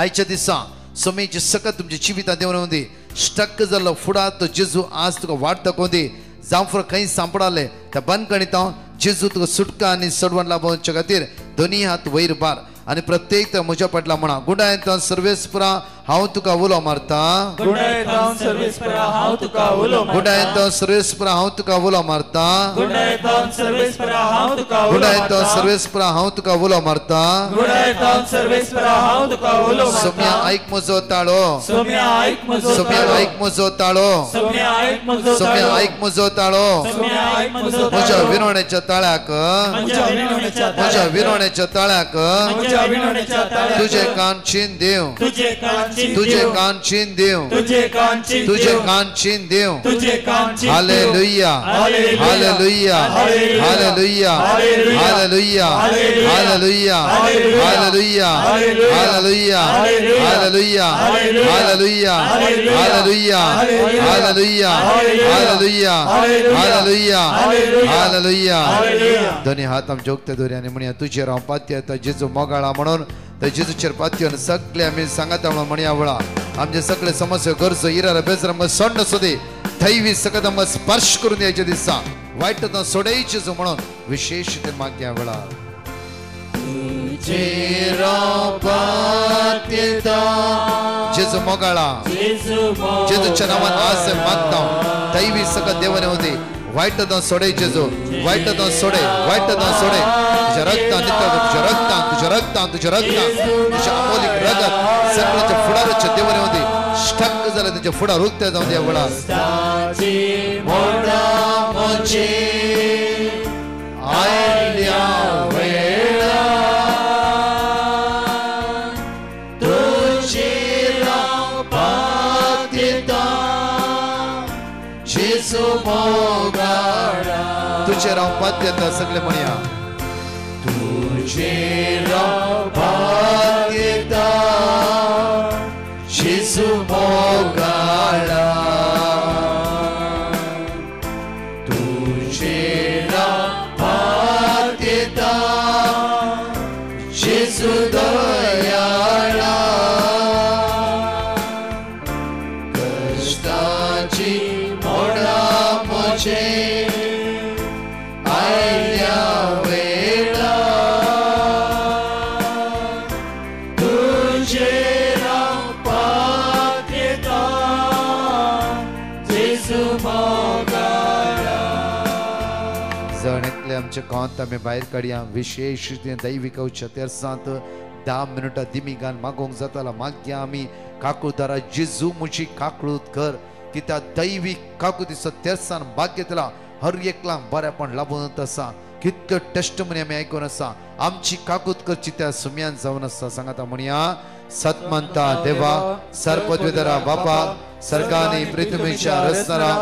Speaker 2: आयच्या दिसा सुमेची सकत तुमच्या जिविता देवून दी स्टक जाल्लो फुडार तो जेजू आज तुका वाट दाखोवन दी जांफरो खंय सांपडाले त्या बंद कणिता जेजू तुका सुटका आनी सडवण लाभोवचे खातीर दोनी हात वयर बार आनी प्रत्येक म्हज्या फाटला म्हणा गुंडायंत सर्वेस्परा हांव तुका उलो मारता
Speaker 1: गुंडायतां सर्वेस्परा हांव तुका उलो मारता
Speaker 2: गुंडायंत सर्वेस्परा हांव तुका उलो मारता
Speaker 1: गुंडायतां सर्वेस्परा हांव तुका उलो
Speaker 2: गुंडायंत
Speaker 1: मारता
Speaker 2: सर्वेस्परा हांव तुका उलो मारता
Speaker 1: गुंडायतां सर्वेस्परा हांव तुका उलो
Speaker 2: सोम्या
Speaker 1: मारता
Speaker 2: ऐक म्हजो ताळो
Speaker 1: सोम्या ऐक म्हजो
Speaker 2: सोम्या
Speaker 1: ताळो
Speaker 2: ऐक म्हजो ताळो
Speaker 1: सोम्या ऐक म्हजो
Speaker 2: सोम्या
Speaker 1: ताळो
Speaker 2: ऐक म्हजो ताळो
Speaker 1: सोम्या ऐक म्हजो
Speaker 2: म्हज्या
Speaker 1: ताळो
Speaker 2: विनवण्याच्या ताळ्याक
Speaker 1: म्हज्या विनवण्याच्या
Speaker 2: म्हज्या
Speaker 1: ताळ्याक
Speaker 2: विनवण्याच्या ताळ्याक
Speaker 1: म्हज्या विनवण्याच्या ताळ्याक
Speaker 2: तुझे कान चीन देव
Speaker 1: तुझे कान चीन
Speaker 2: तुझे
Speaker 1: देव
Speaker 2: कान चीन देव
Speaker 1: तुझे कान चीन
Speaker 2: तुझे
Speaker 1: देव
Speaker 2: कान चीन देव
Speaker 1: तुझे कान चीन देव
Speaker 2: hallelujah hallelujah hallelujah hallelujah hallelujah hallelujah hallelujah hallelujah hallelujah hallelujah hallelujah hallelujah hallelujah hallelujah दोन्ही हात आमचे उक्ते दोरी आनी म्हणया तुजेर हांव पात्य येता जेजू मोगाळा म्हणून त्या जेजूचेर पात्य सगळे आमी सांगाता म्हणून म्हणया वळा आमचे सगळे समस्या गरजो इरार बेजार सोडणं सुदी दैवी सकत आमकां स्पर्श करून द्यायचे दिसा वायट सोडयचे जो म्हणून विशेष ते मागया वेळा जेजू मोगाळा जेजूच्या नावान आज मागता दैवी सकत देवाने होती वाईट सोडे जेजू वाईट सोडे तुझ्या रक्तान तुझ्या रक्तान तुझ्या रक्तान तुझ्या रक्तान तुझ्या अमोलिक रगत सगळ्याच्या फुडाराच्या देवाने होती स्टक झालं तुझ्या फुडार उक्त्या जाऊन द्या वडा तुझे राव पाद्यता सगळे म्हणया तुझे राव पाद्यता जेजू मोगाळा तुझे राव पाद्यता जेजू दयाळा कष्टाची मोडा मोचे आमच्या गांवांत आमी भायर काडया विशेष दैविक तेर्सांत 10 मिनटां दिमी गान मागोवंक जाताला मागया आमी काकुळदारा जेजू मुजी काकळूत कर कित्याक दैवीक काकुतीचो तेर्सान भाग्य दिला हर एकल्यांक बरेपण लाभून आसा कितल्यो टेस्टमनी आमी आयकून आसा आमची काकूत करची त्या सुम्यान जावन आसा सांगाता म्हणया सतमंता देवा सर्पद्वेदरा बापा सर्गानी पृथ्वीच्या रचणारा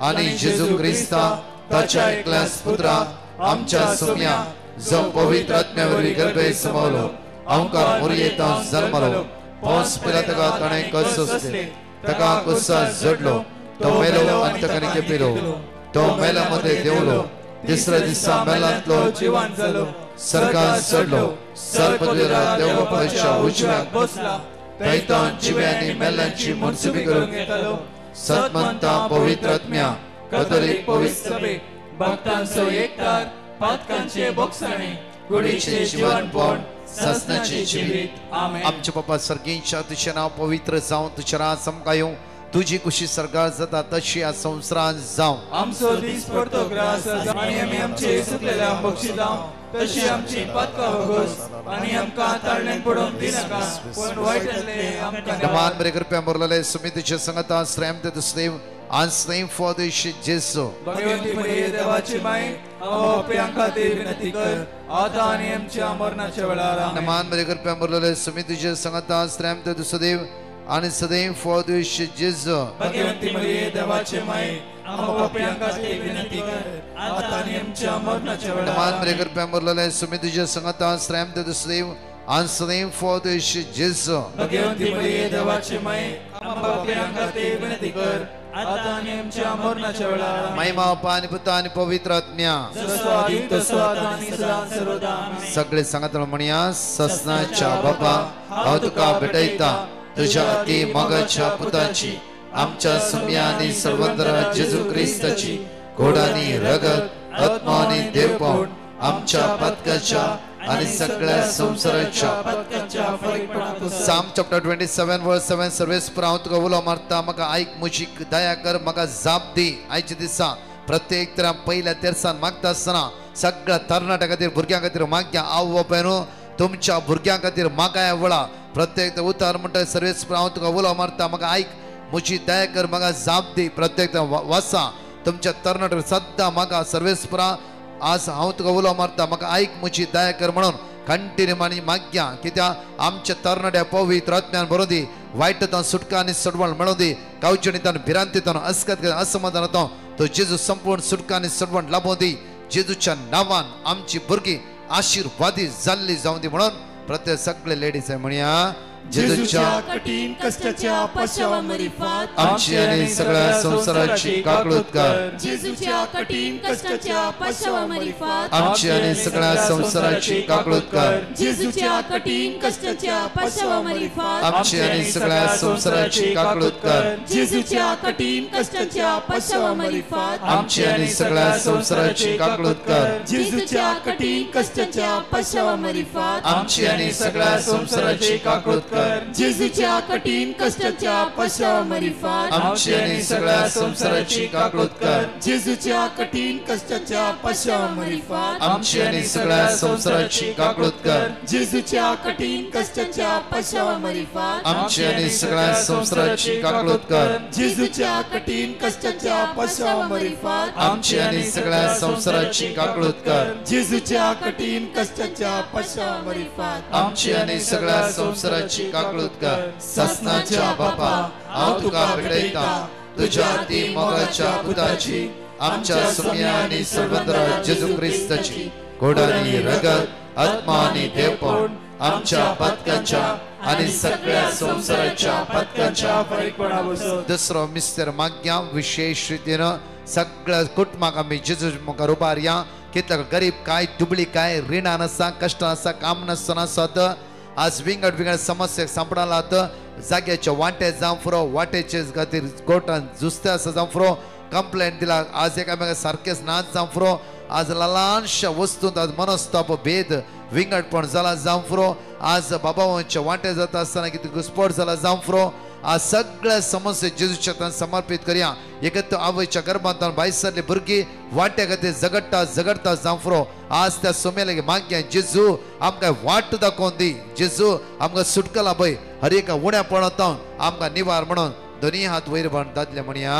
Speaker 2: आनी जेजू क्रिस्ता ताच्या एकल्याच पुत्रा आमच्या सोम्या जो पवित्र आत्म्यावरवी गर्भे समवलो अवकार मोरयेता जन्मलो पोस पिलातका ताणे कसले तका कुस्सा जडलो तो मेलो अंतकनी केपिलो तो मेलामध्ये देवलो तिसऱ्या दिसा मेलांतलो
Speaker 1: जिवान जालो
Speaker 2: सर्गांत चडलो सर्पद्वेरा देवबापाच्या उजव्याक
Speaker 1: बसला
Speaker 2: थंयतान जिव्यांनी मेल्यांची मनसुबी करून
Speaker 1: घेतलो
Speaker 2: सतमंता पवित्र आत्म्या कथोलिक पवित्र
Speaker 1: सभे भक्तांचो एकतार पातकांचे बोगसणे कुडीचे जीवनपण ससनाचे जिवीत आमेन.
Speaker 2: आमचे बाबा सर्गींच्या तुझे नाव पवित्र जावं, तुझे राज समका येवं, तुझी कुशी सरकार जाता तशी या संवसारांत जावं.
Speaker 1: आमचो दीस पडतो ग्रास आनी आमी आमचे सुकलेल्या बक्षी जावं, तशी आमची पातकां वगोस आनी आमकां ताळणेन पडोवंक दिनाका, पण वायटले आमकां
Speaker 2: नमान बरे कृपया मुरलेले सुमी तुझे संगता श्रेम ते दुसदेव and name for the जेसू.
Speaker 1: Bhagwanti मरिये देवाची माय, आमच्या पापां खातीर विनंती कर, आता आनी आमच्या मरणाच्या वेळार आमेन.
Speaker 2: नमान बरे कृपया मुरलेले सुमी तुझे संगता श्रेम ते दुसदेव आणि सदैव for the जेसू.
Speaker 1: भगवंती मरिये देवाची माय, आमच्या पापां खातीर विनंती कर, आता आनी आमच्या मरणाच्या वेळार
Speaker 2: नमान बरे
Speaker 1: आमेन.
Speaker 2: कृपया मुरलेले सुमी तुझे संगता श्रेम ते दुसदेव आणि सदैव for the जेसू.
Speaker 1: भगवंती मरिये देवाची माय, आमच्या पापां खातीर विनंती कर, आता आनी आमच्या मरणाच्या वेळार आमेन.
Speaker 2: महिमा पानी पुता आणि पवित्र आत्म्या
Speaker 1: जसो आदी तसो आता आनी सदां सर्वदा आमेन.
Speaker 2: सगळे सांगत म्हणया ससनाच्या बापा हांव तुका भेटयता तुझ्या ती मगाच्या पुताची, आमच्या सुम्यानी सर्वंदर जेजू क्रिस्ताची घोडानी रगत आत्मानी देवपण आमच्या पतकाच्या आणि सगळ्या संसाराच्या
Speaker 1: पतकाच्या फरकपणाक
Speaker 2: Psalm chapter 27 verse 7 सर्वेस हांव तुका उलो मारता, म्हाका आयक म्हजी दया कर, म्हाका जाप दी. आयच्या दिसा प्रत्येक तरा पयल्या तेरसान मागता आसतना सगळ्या तरणाट्या खातीर भुरग्यां खातीर मागया आव बापायनो, तुमच्या भुरग्यां खातीर मागाय वळा. प्रत्येक उतार म्हणटा सर्वेस हांव तुका उलो मारता, म्हाका आयक म्हजी दया कर, म्हाका जाप दी. प्रत्येक वासा तुमच्या तरणाट्यार सद्दां मागा सर्वेस्परा आज हांव तुका उलो मारता, म्हाका आयक म्हजी दया कर म्हणून कंटिन्यू मानी मागया. कित्याक आमच्या तरणाट्या पवित्र आत्म्यान बरो दी, वायटांतल्यान सुटका आनी सडवण मेळो दी, कावचणींतल्यान भिरांतींतल्यान अस्कत असमाधानांतल्यान तो जेजू संपूर्ण सुटका आनी सडवण लाभो दी. जेजूच्या नांवान आमची भुरगीं आशीर्वादी जाल्ली जावं दी म्हणून प्रत्येक सगळे लेडीज म्हणया
Speaker 3: जेजूच्या कठीण कष्टाच्या पश्चावा मरिफात
Speaker 2: आमची आणि सगळ्या संसाराची काकळूत कर.
Speaker 6: जेजूच्या कठीण कष्टाच्या पश्चावा मरिफात
Speaker 2: आमची आणि सगळ्या संसाराची काकळूत कर.
Speaker 6: जेजूच्या कठीण कष्टाच्या पश्चावा मरिफात
Speaker 2: आमची आणि सगळ्या संसाराची काकळूत कर.
Speaker 6: जेजूच्या कठीण कष्टाच्या पश्चावा मरिफात
Speaker 2: आमची आणि सगळ्या संसाराची काकळूत कर.
Speaker 6: जेजूच्या कठीण कष्टाच्या पश्चावा मरिफात
Speaker 2: आमची आणि सगळ्या संसाराची काकळूत कर.
Speaker 6: जेजूच्या कठीण कष्टाच्या पश्चावा मरिफात
Speaker 2: आमची आणि सगळ्या संसाराची काकळूत कर.
Speaker 3: जेजूच्या कठीण कष्टाच्या पश्चावा मरिफात
Speaker 2: आमची आणि सगळ्या संसाराची काकळूत कर.
Speaker 6: जेजूच्या कठीण कष्टाच्या पश्चावा मरिफात
Speaker 2: आमची आणि सगळ्या संसाराची काकळूत कर.
Speaker 3: जेजूच्या कठीण कष्टाच्या पश्चावा मरिफात
Speaker 2: आमची आणि सगळ्या संसाराची काकळूत कर.
Speaker 3: जेजूच्या कठीण कष्टाच्या पश्चावा मरिफात
Speaker 2: आमची आणि सगळ्या संसाराची काकळूत कर. ससनाच्या बापा हांव तुका भेटयता तुझ्या ती मोगाच्या पुताची, आमच्या सुम्या आणि सर्वंदर जेजू क्रिस्ताची घोडानी रगत आत्मा आणि देवपण आमच्या पतकाच्या आणि सगळ्या संसाराच्या पतकाच्या
Speaker 1: फरकपणा बसो.
Speaker 2: दुसरो मिस्टर माग्या विशेष रितीनं सगळ्या कुटुंबाक आमी जेजू मुखार उबार या. कितल्याक गरीब काय दुबळी काय रिणान आसा कश्टान आसा काम नासतना आसात, आज विंगड समस्या सांपडालात, जाग्याचे वांटे जावं फुरो वाटेचे खातीर कोर्टान जुस्ते आसा जावं फुरो कंप्लेंट दिला, आज एकामेका सारकेच नाच जावं फुरो, आज ल्हानशा वस्तूंत आज मनस्ताप भेद विंगडपण जाला जावं फुरो, आज बाबांचे वांटे जाता आसतना कितें घुसपट जाला जावं फुरो, आज सगळ्या समस्या जेजूच्या हातान समर्पित करया. एकत आवयच्या गर्भांतल्यान भायर सरली भुरगीं वाट्या खातीर झगडटा जावं फुरो, आज त्या सोम्याला मागया जेजू आमकां वाट दाखोवन दी, जेजू आमकां सुटका लाभय, हर एका उण्यापणांतल्यान आमकां निवार म्हणून दोनी हात वयर बांद दादले म्हणया.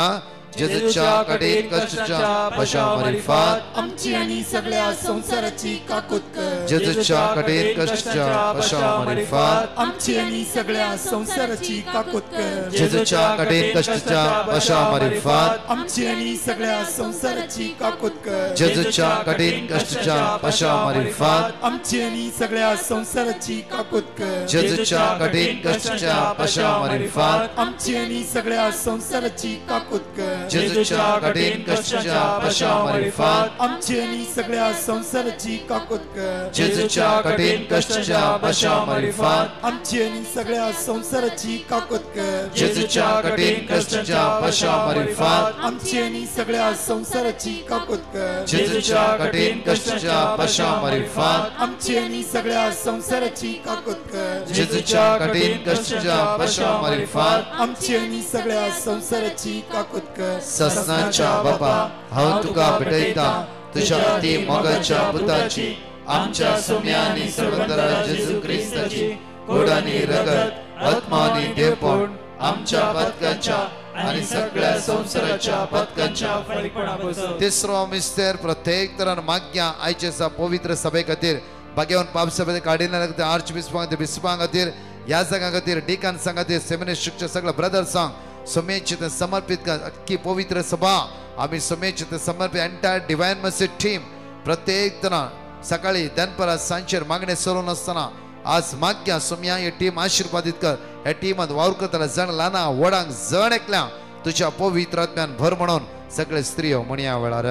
Speaker 2: जेजूच्या कठीण कष्टाच्या पश्चावा मरिफात
Speaker 6: आमची आणि सगळ्या संसाराची काकूत कर.
Speaker 2: जेजूच्या कठीण कष्टाच्या पश्चावा मरिफात
Speaker 3: आमची आणि सगळ्या संसाराची काकूत कर.
Speaker 2: जेजूच्या कठीण कष्टाच्या पश्चावा मरिफात
Speaker 3: आमची आणि सगळ्या संसाराची काकूत कर.
Speaker 2: जेजूच्या कठीण कष्टाच्या पश्चावा मरिफात
Speaker 3: आमची आणि सगळ्या संसाराची काकूत कर.
Speaker 2: जेजूच्या कठीण कष्टाच्या पश्चावा मरिफात
Speaker 3: आमची आणि सगळ्या संसाराची काकूत कर. कर
Speaker 2: जेजूच्या कठीण कष्टाच्या पश्चामारिफात
Speaker 3: आमची आणि सगळ्या संसाराची काकूत कर
Speaker 2: जेजूच्या कठीण कष्टाच्या पश्चामारिफात
Speaker 3: आमची आणि सगळ्या संसाराची काकूत कर
Speaker 2: जेजूच्या कठीण कष्टाच्या पश्चामारिफात
Speaker 3: आमची आणि सगळ्या संसाराची काकूत कर
Speaker 2: जेजूच्या कठीण कष्टाच्या पश्चामारिफात
Speaker 3: आमची आणि सगळ्या संसाराची काकूत कर
Speaker 2: जेजूच्या कठीण कष्टाच्या पश्चामारिफात
Speaker 3: आमची आणि सगळ्या संसाराची काकूत कर
Speaker 2: ससनाच्या बापा हांव तुका भेटयता तुझ्या ती मोगाच्या पुताची आमच्या सोम्यांनी सर्वंतरा जेजू क्रिस्ताची गोडानी रगत आत्मानी देवपण आमच्या पदकांच्या आणि सगळ्या संसाराच्या पदकांच्या
Speaker 1: फळीपणापासून
Speaker 2: तिसरो मिस्तेर प्रत्येक तरान माग्या आयचे पवित्र सभे खातीर बागेवन पाप सभे कार्डिनल खातीर आर्च बिस्पां खातीर ह्या जागा खातीर डिकन्सां खातीर सेमिनरी शिक्षक सगळ्या ब्रदर्सांक सोमेची ते समर्पित कर अख्खी पवित्र सभा आम्ही सोमेची ते समर्पित एंटायर डिवाइन मेसेज टीम प्रत्येक तरान सकाळी दनपरा सांजेर मागणे सोडून असताना आज माग्या सोम्या ही टीम आशीर्वादित कर ह्या टीमात वावर करतल्या जण ल्हाना वडांक जण एकल्या तुझ्या पवित्र आत्म्यान भर म्हणून सगळे स्त्रियो म्हणया वेळार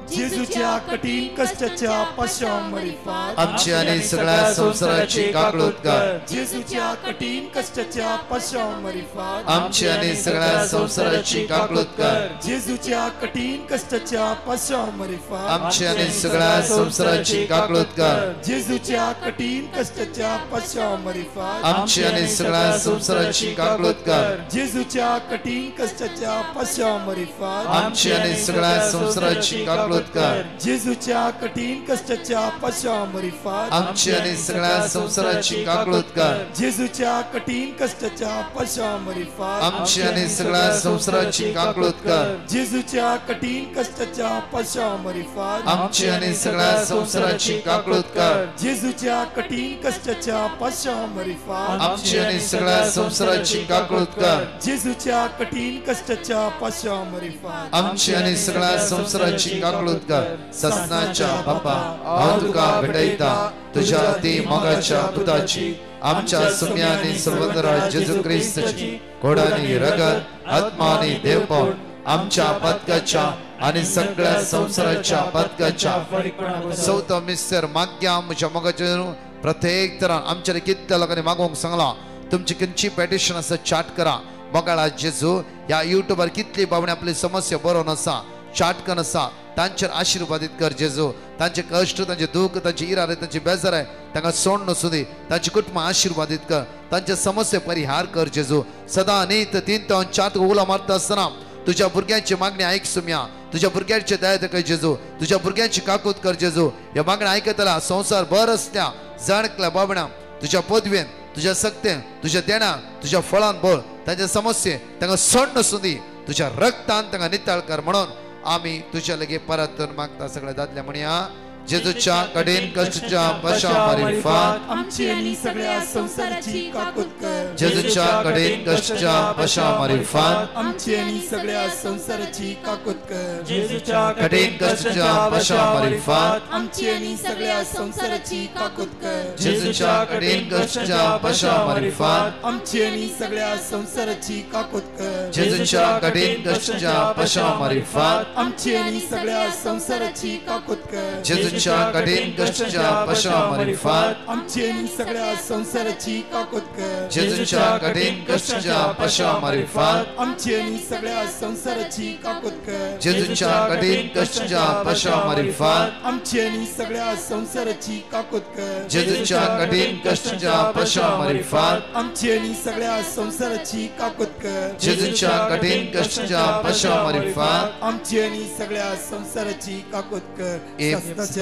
Speaker 3: जेजूच्या कठीण कष्टाच्या पश्चामारिफात
Speaker 2: आमची आणि सगळ्या संसाराची काकळूत कर
Speaker 3: जेजूच्या कठीण कष्टाच्या पश्चामारिफात
Speaker 2: आमची आणि सगळ्या संसाराची काकळूत कर
Speaker 3: जेजूच्या कठीण कष्टाच्या पश्चामारिफात
Speaker 2: आमची आणि सगळ्या संसाराची काकळूत कर
Speaker 3: जेजूच्या कठीण कष्टाच्या पश्चामारिफात
Speaker 2: आमची आणि सगळ्या संसाराची काकळूत कर
Speaker 3: जेजूच्या कठीण कष्टाच्या पश्चामारिफात
Speaker 2: आमची आणि सगळ्या संसाराची काकळूत कर
Speaker 3: जेजूच्या कठीण कष्टाच्या पश्चामारिफात
Speaker 2: आमची आणि सगळ्या संसाराची काकळूत कर
Speaker 3: जेजूच्या कठीण कष्टाच्या पश्चामारिफात
Speaker 2: आमची आणि सगळ्या संसाराची काकळूत कर
Speaker 3: जेजूच्या कठीण कष्टाच्या पश्चामारिफात
Speaker 2: आमची आणि सगळ्या संसाराची काकळूत कर
Speaker 3: जेजूच्या कठीण कष्टाच्या पश्चामारिफात
Speaker 2: आमची आणि सगळ्या संसाराची काकळूत कर
Speaker 3: जेजूच्या कठीण कष्टाच्या पश्चामारिफात
Speaker 2: आमची आणि सगळ्या संसाराची काकळूत कर ससनाच्या बापा हांव तुका भेटयता तुझ्या ती मोगाच्या पुताची आमच्या सोम्यांनी सर्वंतरा जेजू क्रिस्ताची गोडानी रगत आत्मानी देवपण आमच्या पदकाच्या आणि सगळ्या संसाराच्या पदकाच्या चौथो मिस्टर माग्या आमच्या मोगाच्या प्रत्येक तरान आमच्या कितल्या लोकांनी मागोवंक सांगला तुमची खंयची पेटिशन आसा चाट करा मोगाळा जेजू ह्या युट्यूबार कितली बावणी आपली समस्या बरोवन आसा चाटकन आसा तांचेर आशीर्वादित कर जेजू तांचे कष्ट तांचे दुःख तांची इरार तांची बेजार आहे तांकां सोड नसू दी तांची कुटुंबां आशीर्वादित कर तांचे समस्या परिहार कर जेजू सदां न्हीद 3 ते 4 उला मारता आसतना तुझ्या भुरग्यांची मागणी आयक सुम्या तुझ्या भुरग्यांची दया दाखय जेजू तुझ्या भुरग्यांची काकूत कर जेजू ह्या मागणी आयकतला संसार बर आसल्या जाणकल्या बाबण्यां तुझ्या पदवेन तुझ्या सक्तेन तुझ्या देण्यां तुझ्या फळान बोल तांचे समस्ये तांकां सोड नसू दी तुझ्या रक्तान तांकां नितळ कर म्हणून आम्ही तुझ्या लगे परत मागता सगळ्या दादल्या म्हणया जेजूच्या कठीण कष्टाच्या पश्चामारिफात
Speaker 3: आमची आणि सगळ्या संसाराची काकूत कर
Speaker 2: जेजूच्या कठीण कष्टाच्या पश्चामारिफात
Speaker 3: आमची आणि सगळ्या संसाराची काकूत कर
Speaker 1: जेजूच्या
Speaker 2: कठीण कष्टाच्या पश्चामारिफात
Speaker 3: आमची आणि सगळ्या संसाराची काकूत कर
Speaker 2: जेजूच्या कठीण कष्टाच्या पश्चामारिफात
Speaker 3: आमची आणि सगळ्या संसाराची काकूत कर
Speaker 2: जेजूच्या कठीण कष्टाच्या पश्चामारिफात
Speaker 3: आमची आणि सगळ्या संसाराची काकूत कर
Speaker 2: जेजूच्या कठीण कष्टाच्या पश्चामारिफात
Speaker 3: आमची आणि सगळ्या संसाराची काकूत कर
Speaker 2: जेजूच्या कठीण कष्टाच्या पश्चामारिफात
Speaker 3: आमची आणि सगळ्या संसाराची काकूत कर
Speaker 2: जेजूच्या कठीण कष्टाच्या पश्चामारिफात
Speaker 3: आमची आणि सगळ्या संसाराची काकूत कर
Speaker 2: जेजूच्या कठीण कष्टाच्या पश्चामारिफात
Speaker 3: आमची आणि सगळ्या संसाराची काकूत कर
Speaker 2: जेजूच्या कठीण कष्टाच्या पश्चामारिफात
Speaker 3: आमची आणि सगळ्या संसाराची काकूत कर
Speaker 2: ए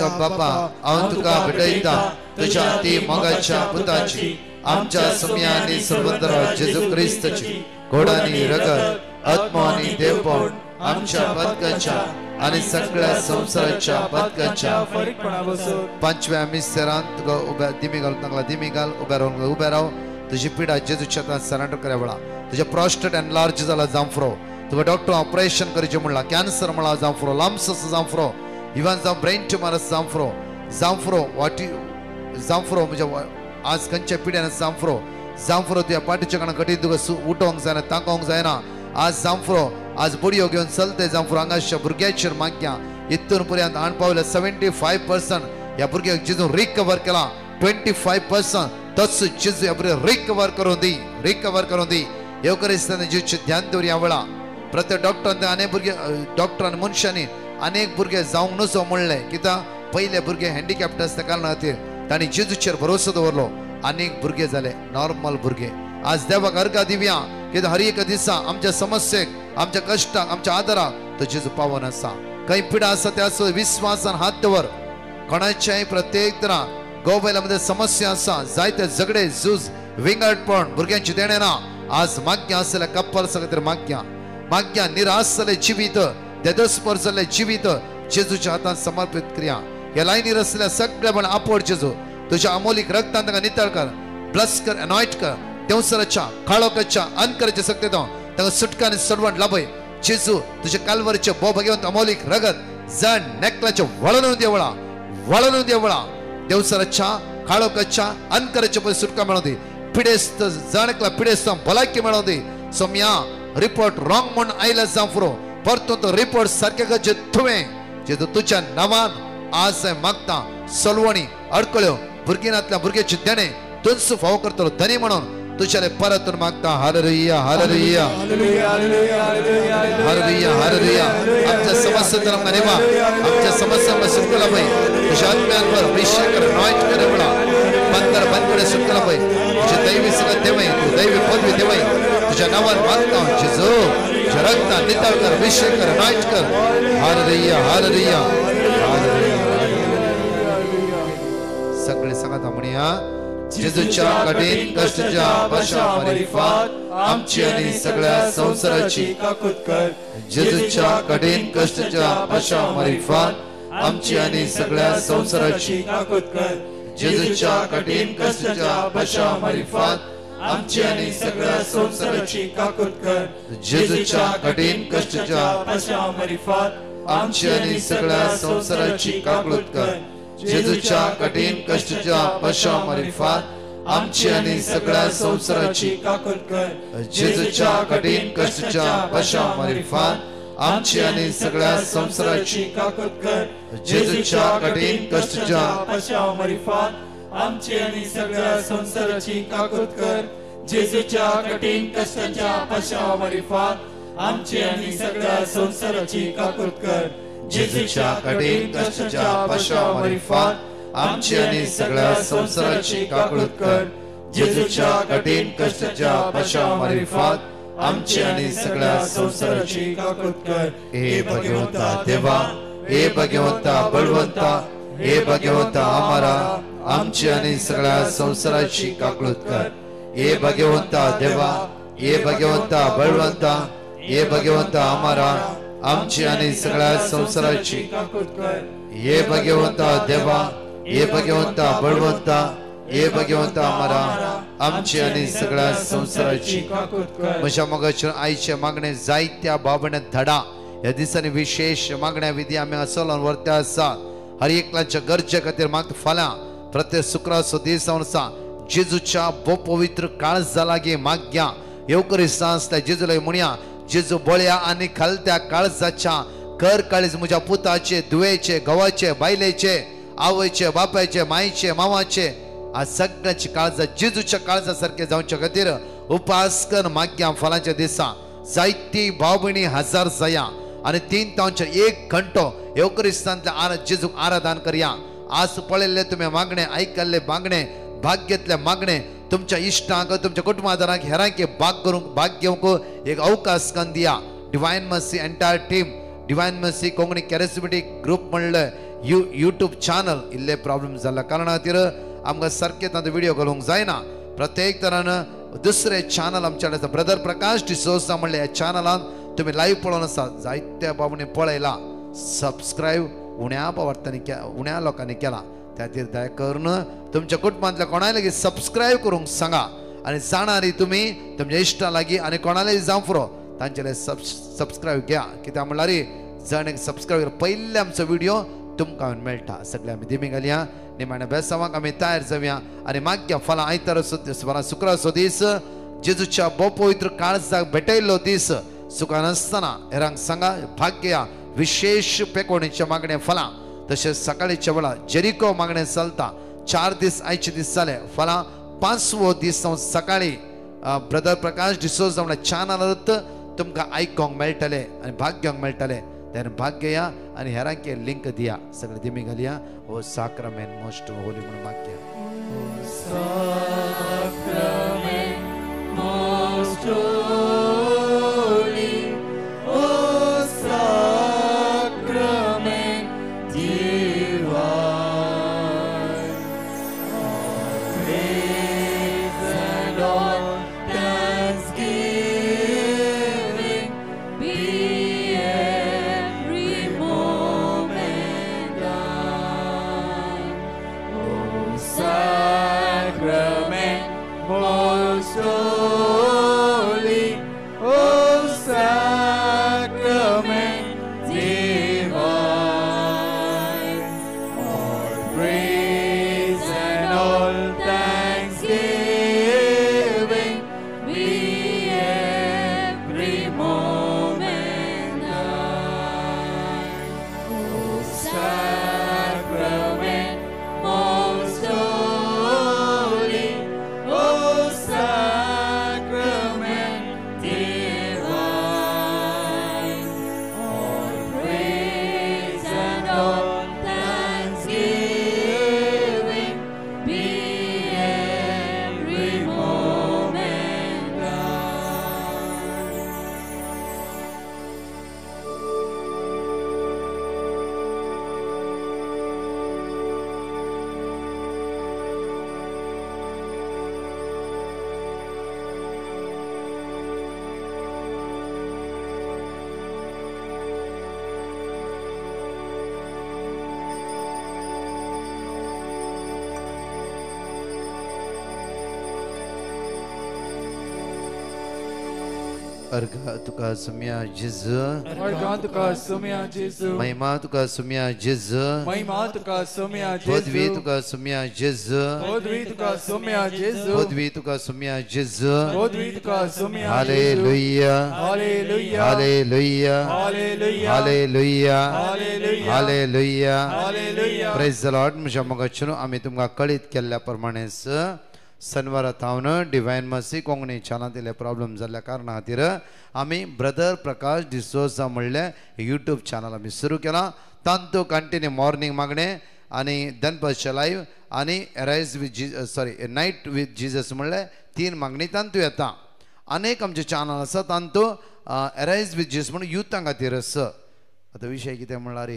Speaker 2: बापा हांव तुका भेटयता तुझ्या ती मोगाच्या पुताची आमच्या सोम्यांनी सर्वंतरा जेजू क्रिस्ताची गोडानी रगत आत्मानी देवपण आमच्या पदकाच्या आणि सगळ्या संसाराच्या पदकाच्या
Speaker 1: फळीपणापासून
Speaker 2: पांचव्या मिस्टरान तुका उब्या दिमी घाल तांगला दिमी घाल उब्या रावन उब्या राव तुझी पिडा जेजूच्या हातांत सरेंडर करया वेळा तुझ्या प्रोस्टेट एनलार्ज जाला जांफरो तुका डॉक्टर ऑपरेशन करचें म्हणला कॅन्सर म्हणला जांफरो लम्स जांफरो इवन जावं ब्रेन ट्युमर जांफरो जांफरो म्हणजे आज खंयच्या पिड्यान जांफरो तुझ्या पाठीच्या कणा कटी तुका उठोवंक जायना तांकोवंक जायना आज जांफरो आज बुडयो घेवन चलते जांफरो हांगाच्या भुरग्याचेर मागया इतून पर्यंत आण पावले 75% ह्या भुरग्याक जेजू रिकवर केला 25% तस जेजू ह्या भुरग्याक रिकवर करून दी येवकरिस्तान जेजूचे ध्यान दवर ह्या वेळा प्रत्येक डॉक्टरान अनेक भुरगे डॉक्टरान मनशांनी अनेक भुरगे जावंक नसो म्हणलें कित्याक पयले भुरगे हँडिकॅप्ट आसल्या कारणा खातीर तांणी जेजूचेर भरोसो दवरलो अनेक भुरगे जाले नॉर्मल भुरगे आज देवाक अर्घा दिवया कित्याक हर एक दिसा आमच्या समस्येक आमच्या कश्टाक आमच्या आदाराक तो जेजू पावन आसा काही पिडा आसा त्या विश्वासान हात दवर कोणाच्याय प्रत्येक तरा गोबैलामध्ये समस्या आसा जायते झगडे झूज विंगडपण भुरग्यांची देणे ना आज माग्या आसलेल्या कप्पर खातीर माग्या निराश जाले जिवीत देदस्पर जाले जिवीत जेजूच्या हातांत समर्पित करया ह्या लायनीर आसलेल्या सगळ्या पण आपोड जेजू तुझ्या अमोलीक रक्तान तांकां नितळ कर ब्लस कर अनॉइट कर देवसराच्या काळोखाच्या अंतराच्या सत्तेतून तांकां सुटका आनी सडवण लाभय जेजू तुझे काल्वरीचे बोब घेवन अमोलीक रगत जण नेकलाचे वळणून देवळा देवसराच्या काळोखाच्या अंतराच्या पळय सुटका मेळों दी पिडेस्त जाणकला पिडेस्त भलायकी मेळों दी सोम्या रिपोर्ट रॉंग म्हूण आयला जांफरो परतून तो रिपोर्ट सारके करचे तुवें जेजू तुझ्या नांवान आज मागता सलवणी अडकळ्यो भुरग्यांतल्या भुरग्याचे देणे तुझ फाव करतलो धनी म्हणून तुझ्याले परतून मागता हालेलुया हालेलुया हालेलुया हालेलुया आमच्या समस्या आमकां नेवा आमच्या समस्या सुटला पळय तुझ्या आत्म्यावर अभिषेक कर नॉइट कर म्हणा बंदर बंदकडे सुटला पळय तुझे दैवी सगळं देवय तू दैवी पदवी देवय तुझ्या नावान मागता जेजू तुझ्या रक्तान नितळ कर अभिषेक कर नॉइट कर हालेलुया हालेलुया सगळे सांगता म्हणया जेजूच्या कठीण कष्टाच्या पाशा मारिफात आमची आणि सगळ्या संसाराची काकूत कर जेजूच्या कठीण कष्टाच्या पाशा मारिफात आमची आणि सगळ्या संसाराची काकूत कर जेजूच्या कठीण कष्टाच्या पाशा मारिफात आमची आणि सगळ्या संसाराची काकूत कर जेजूच्या कठीण कष्टाच्या पाशा मारिफात आमची आणि सगळ्या संसाराची काकूत कर जेजूच्या कठीण कष्टाच्या पाशा मारिफात आमची आणि सगळ्या संसाराची काकूत कर जेजूच्या कठीण कष्टाच्या पाशा मारिफात आमची आणि सगळ्या संसाराची काकूत कर जेजूच्या कठीण कष्टाच्या पाशा मारिफात आमची आणि सगळ्या संसाराची काकूत कर जेजूच्या कठीण कष्टाच्या पाशा मारिफात आमची आणि सगळ्या संसाराची काकूत कर जेजूच्या कठीण कष्टाच्या पाशा मारिफात आमची आणि सगळ्या संसाराची काकूत कर जेजूच्या कठीण कष्टाच्या पाशा मारिफात आमची आणि सगळ्या संसाराची काकूत कर हे भगवंता देवा हे भगवंता बळवंता हे भगवंता आम्हाला आमची आणि सगळ्या संसाराची काकूत कर हे भगवंता देवा हे भगवंता बळवंता हे भगवंता आम्हाला आमची आणि सगळ्या संसाराची काकूत कर हे भगवंता देवा हे भगवंता बळवंता हे भगवंता आम्हाला आमची आणि सगळ्या संसाराची काकूत कर म्हज्या मोगाच्या आईचे मागणे जायत्या बाबणे धडा ह्या दिसांनी विशेष मागण्या विधी आमी असोलन वर्त्या आसा हर एकल्याच्या गरजे खातीर मागता फाल्यां प्रत्येक शुक्राचो दीस जावन आसा जेजूच्या बो पवित्र काळजा लागीं मागया येवकरिस्तां आसता जेजूला म्हणया जेजू बळ्या आणि खालत्या काळजाच्या कर काळीज म्हज्या पुताचे दुवेचे गवाचे बायलेचे आवयचे बापायचे मायेचे मावाचे आज सगळ्याची काळजा जेजूच्या काळजा सारखे जावच्या खातीर उपास कर माग्या फलांच्या दिसा जायती भाव भयणी हजार जाया आणि 3 तांचे 1 घंटो येवकरिस्तांतल्या जेजूक आराधन करया आज पळयल्ले तुम्ही मागणे ऐकल्ले मागणे भाग्यातले मागणे तुमच्या इष्टांक तुमच्या कुटुंबादारांक हेरांक भाग घेवंक एक अवकाश करून दिया divine mercy entire team divine mercy Konkani charismatic group म्हणलं यूट्यूब चॅनल इल्ले प्रॉब्लेम जाला कारणा खातीर आमकां सारके तांचो व्हिडिओ घालूंक जायना प्रत्येक तरान दुसरे चॅनल आमच्याकडे ब्रदर प्रकाश डिसोजा म्हणले ह्या चॅनलान तुम्ही लाईव्ह पळोवन आसा जायत्या बाबूंनी पळयला सबस्क्राईब उण्या लोकांनी केला त्या खातीर दया करून तुमच्या कुटुंबांतल्या कोणाय लागीं सबस्क्राईब करूंक सांगा आणि जाणारी तुम्ही तुमच्या इश्टा लागीं आणि कोणालाय जावं फुरो तांचे सबस्क्राईब घ्या कित्याक म्हणल्यार जण एक सबस्क्राईब पयले आमचो व्हिडिओ तुमकां मेळटा सगळे आमी दिमी घालया निमाण्या बेसावाक आमी तयार जावया आनी मागया फाल्यां आयतार फाल्यां शुक्राचो दीस जेजूच्या बो पवित्र काळजाक भेटयल्लो दीस सुखानासतना हेरांक सांगा भाग्य या विशेष पेकोणीच्या मागणे फला तसेच सकाळीच्या वेळा जेरिको मागणे चलता 4 दीस आयचे दीस जाले फला 5वो दीस सकाळी ब्रदर प्रकाश डिसोजा म्हणल्या चॅनलात तुमकां आयकोंक मेळटले आनी भाग्यांक मेळटले त्याने भाग्य या आणि हेरांके लिंक दिया सगळे दिमी घालया ओ साक्रामेंट मोस्ट होली म्हणून मागया
Speaker 1: Most holy, oh sacrament divine, all praise and all thanksgiving be every moment thine, oh sacrament most holy, oh sacrament divine, all praise and all thanksgiving be every moment thine, oh sacrament most holy, oh sacrament divine, all praise and all thanksgiving be every moment thine.
Speaker 2: अर्घ तुका सुम्या जिज
Speaker 1: Organ tuka sumya Jesu,
Speaker 2: महिमा तुका सुम्या जिज
Speaker 1: Mahima tuka sumya
Speaker 2: पदवी
Speaker 1: Jesu,
Speaker 2: तुका सुम्या जिज
Speaker 1: Podvi tuka sumya Jesu,
Speaker 2: पदवी तुका सुम्या जिज
Speaker 1: Podvi tuka sumya Jesu.
Speaker 2: Hallelujah
Speaker 1: Hallelujah,
Speaker 2: hallelujah
Speaker 1: Hallelujah,
Speaker 2: hallelujah
Speaker 1: Hallelujah,
Speaker 2: hallelujah
Speaker 1: Hallelujah.
Speaker 2: Praise the Lord म्हज्या मोगाचें आमी तुमकां कळीत केल्ल्या प्रमाणेच शनिवारा थावन डिवायन मसी कोंकणी चॅनलांतले प्रॉब्लेम जाल्ल्या कारणा खातीर आमी ब्रदर प्रकाश डिसोजा म्हणले यूट्यूब चॅनल आमी सुरू केलां तांतू कंटिन्यू मॉर्निंग मागणे आनी दनपारचे लायव्ह आनी एरायज विथ नायट विथ जिजस म्हणले 3 मागणी तांतू येता अनेक आमचे चॅनल आसा तांतू एरायज विथ जिजस म्हणून युथां खातीर आसा आतां विशय कितें म्हणल्यार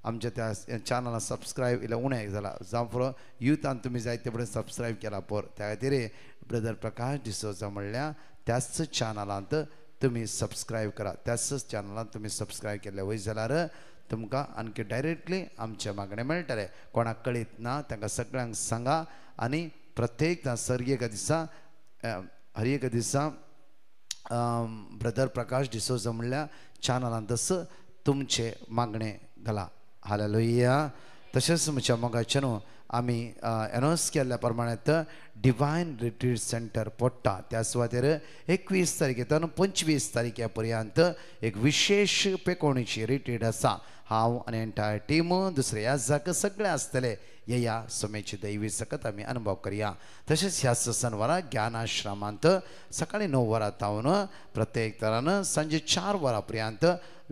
Speaker 2: आमच्या त्या चॅनलाक सबस्क्रायब इल्लें उणें जाला जावं फुरो युथान तुमी जायते फुडें सबस्क्रायब केला पर त्या खातीर ब्रदर प्रकाश डिसोजा म्हणल्या त्याच चॅनलांत तुमी सबस्क्रायब करा त्याच चॅनलांत तुमी सबस्क्रायब केल्ले वय जाल्यार तुमकां आणखी डायरेक्टली आमचे मागणे मेळटले कोणाक कळीत ना तांकां सगळ्यांक सांगा आनी प्रत्येक सर्गेका दिसा हर एक दिसा ब्रदर प्रकाश डिसोजा म्हणल्या चॅनलांत तुमचे मागणे घाला हालेलुया तशेंच म्हज्या मोगाचें न्हू आमी एनाउन्स केल्ल्या प्रमाणें डिवायन रिट्रीट सेंटर पडटा त्या सुवातेर 21 तारखेच्यान 25 तारखे पर्यंत एक विशेष पेकोणीची रिट्रीट आसा हांव आनी एंटायर टीम दुसरे याजाक सगळे आसतले ह्या समेची दैवी सकत आमी अनुभव करया तशेंच ह्या सनवारा ज्ञान आश्रमांत सकाळी 9 वरां तावन प्रत्येक तरान सांजे 4 वरां पर्यंत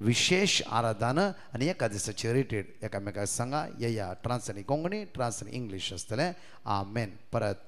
Speaker 2: विशेष आराधन आनी एका दिसाची रिट्रीट एकामेकाक सांगा ह्या ट्रान्स आनी कोंकणी ट्रान्स आनी इंग्लीश आसतलें आमेन परत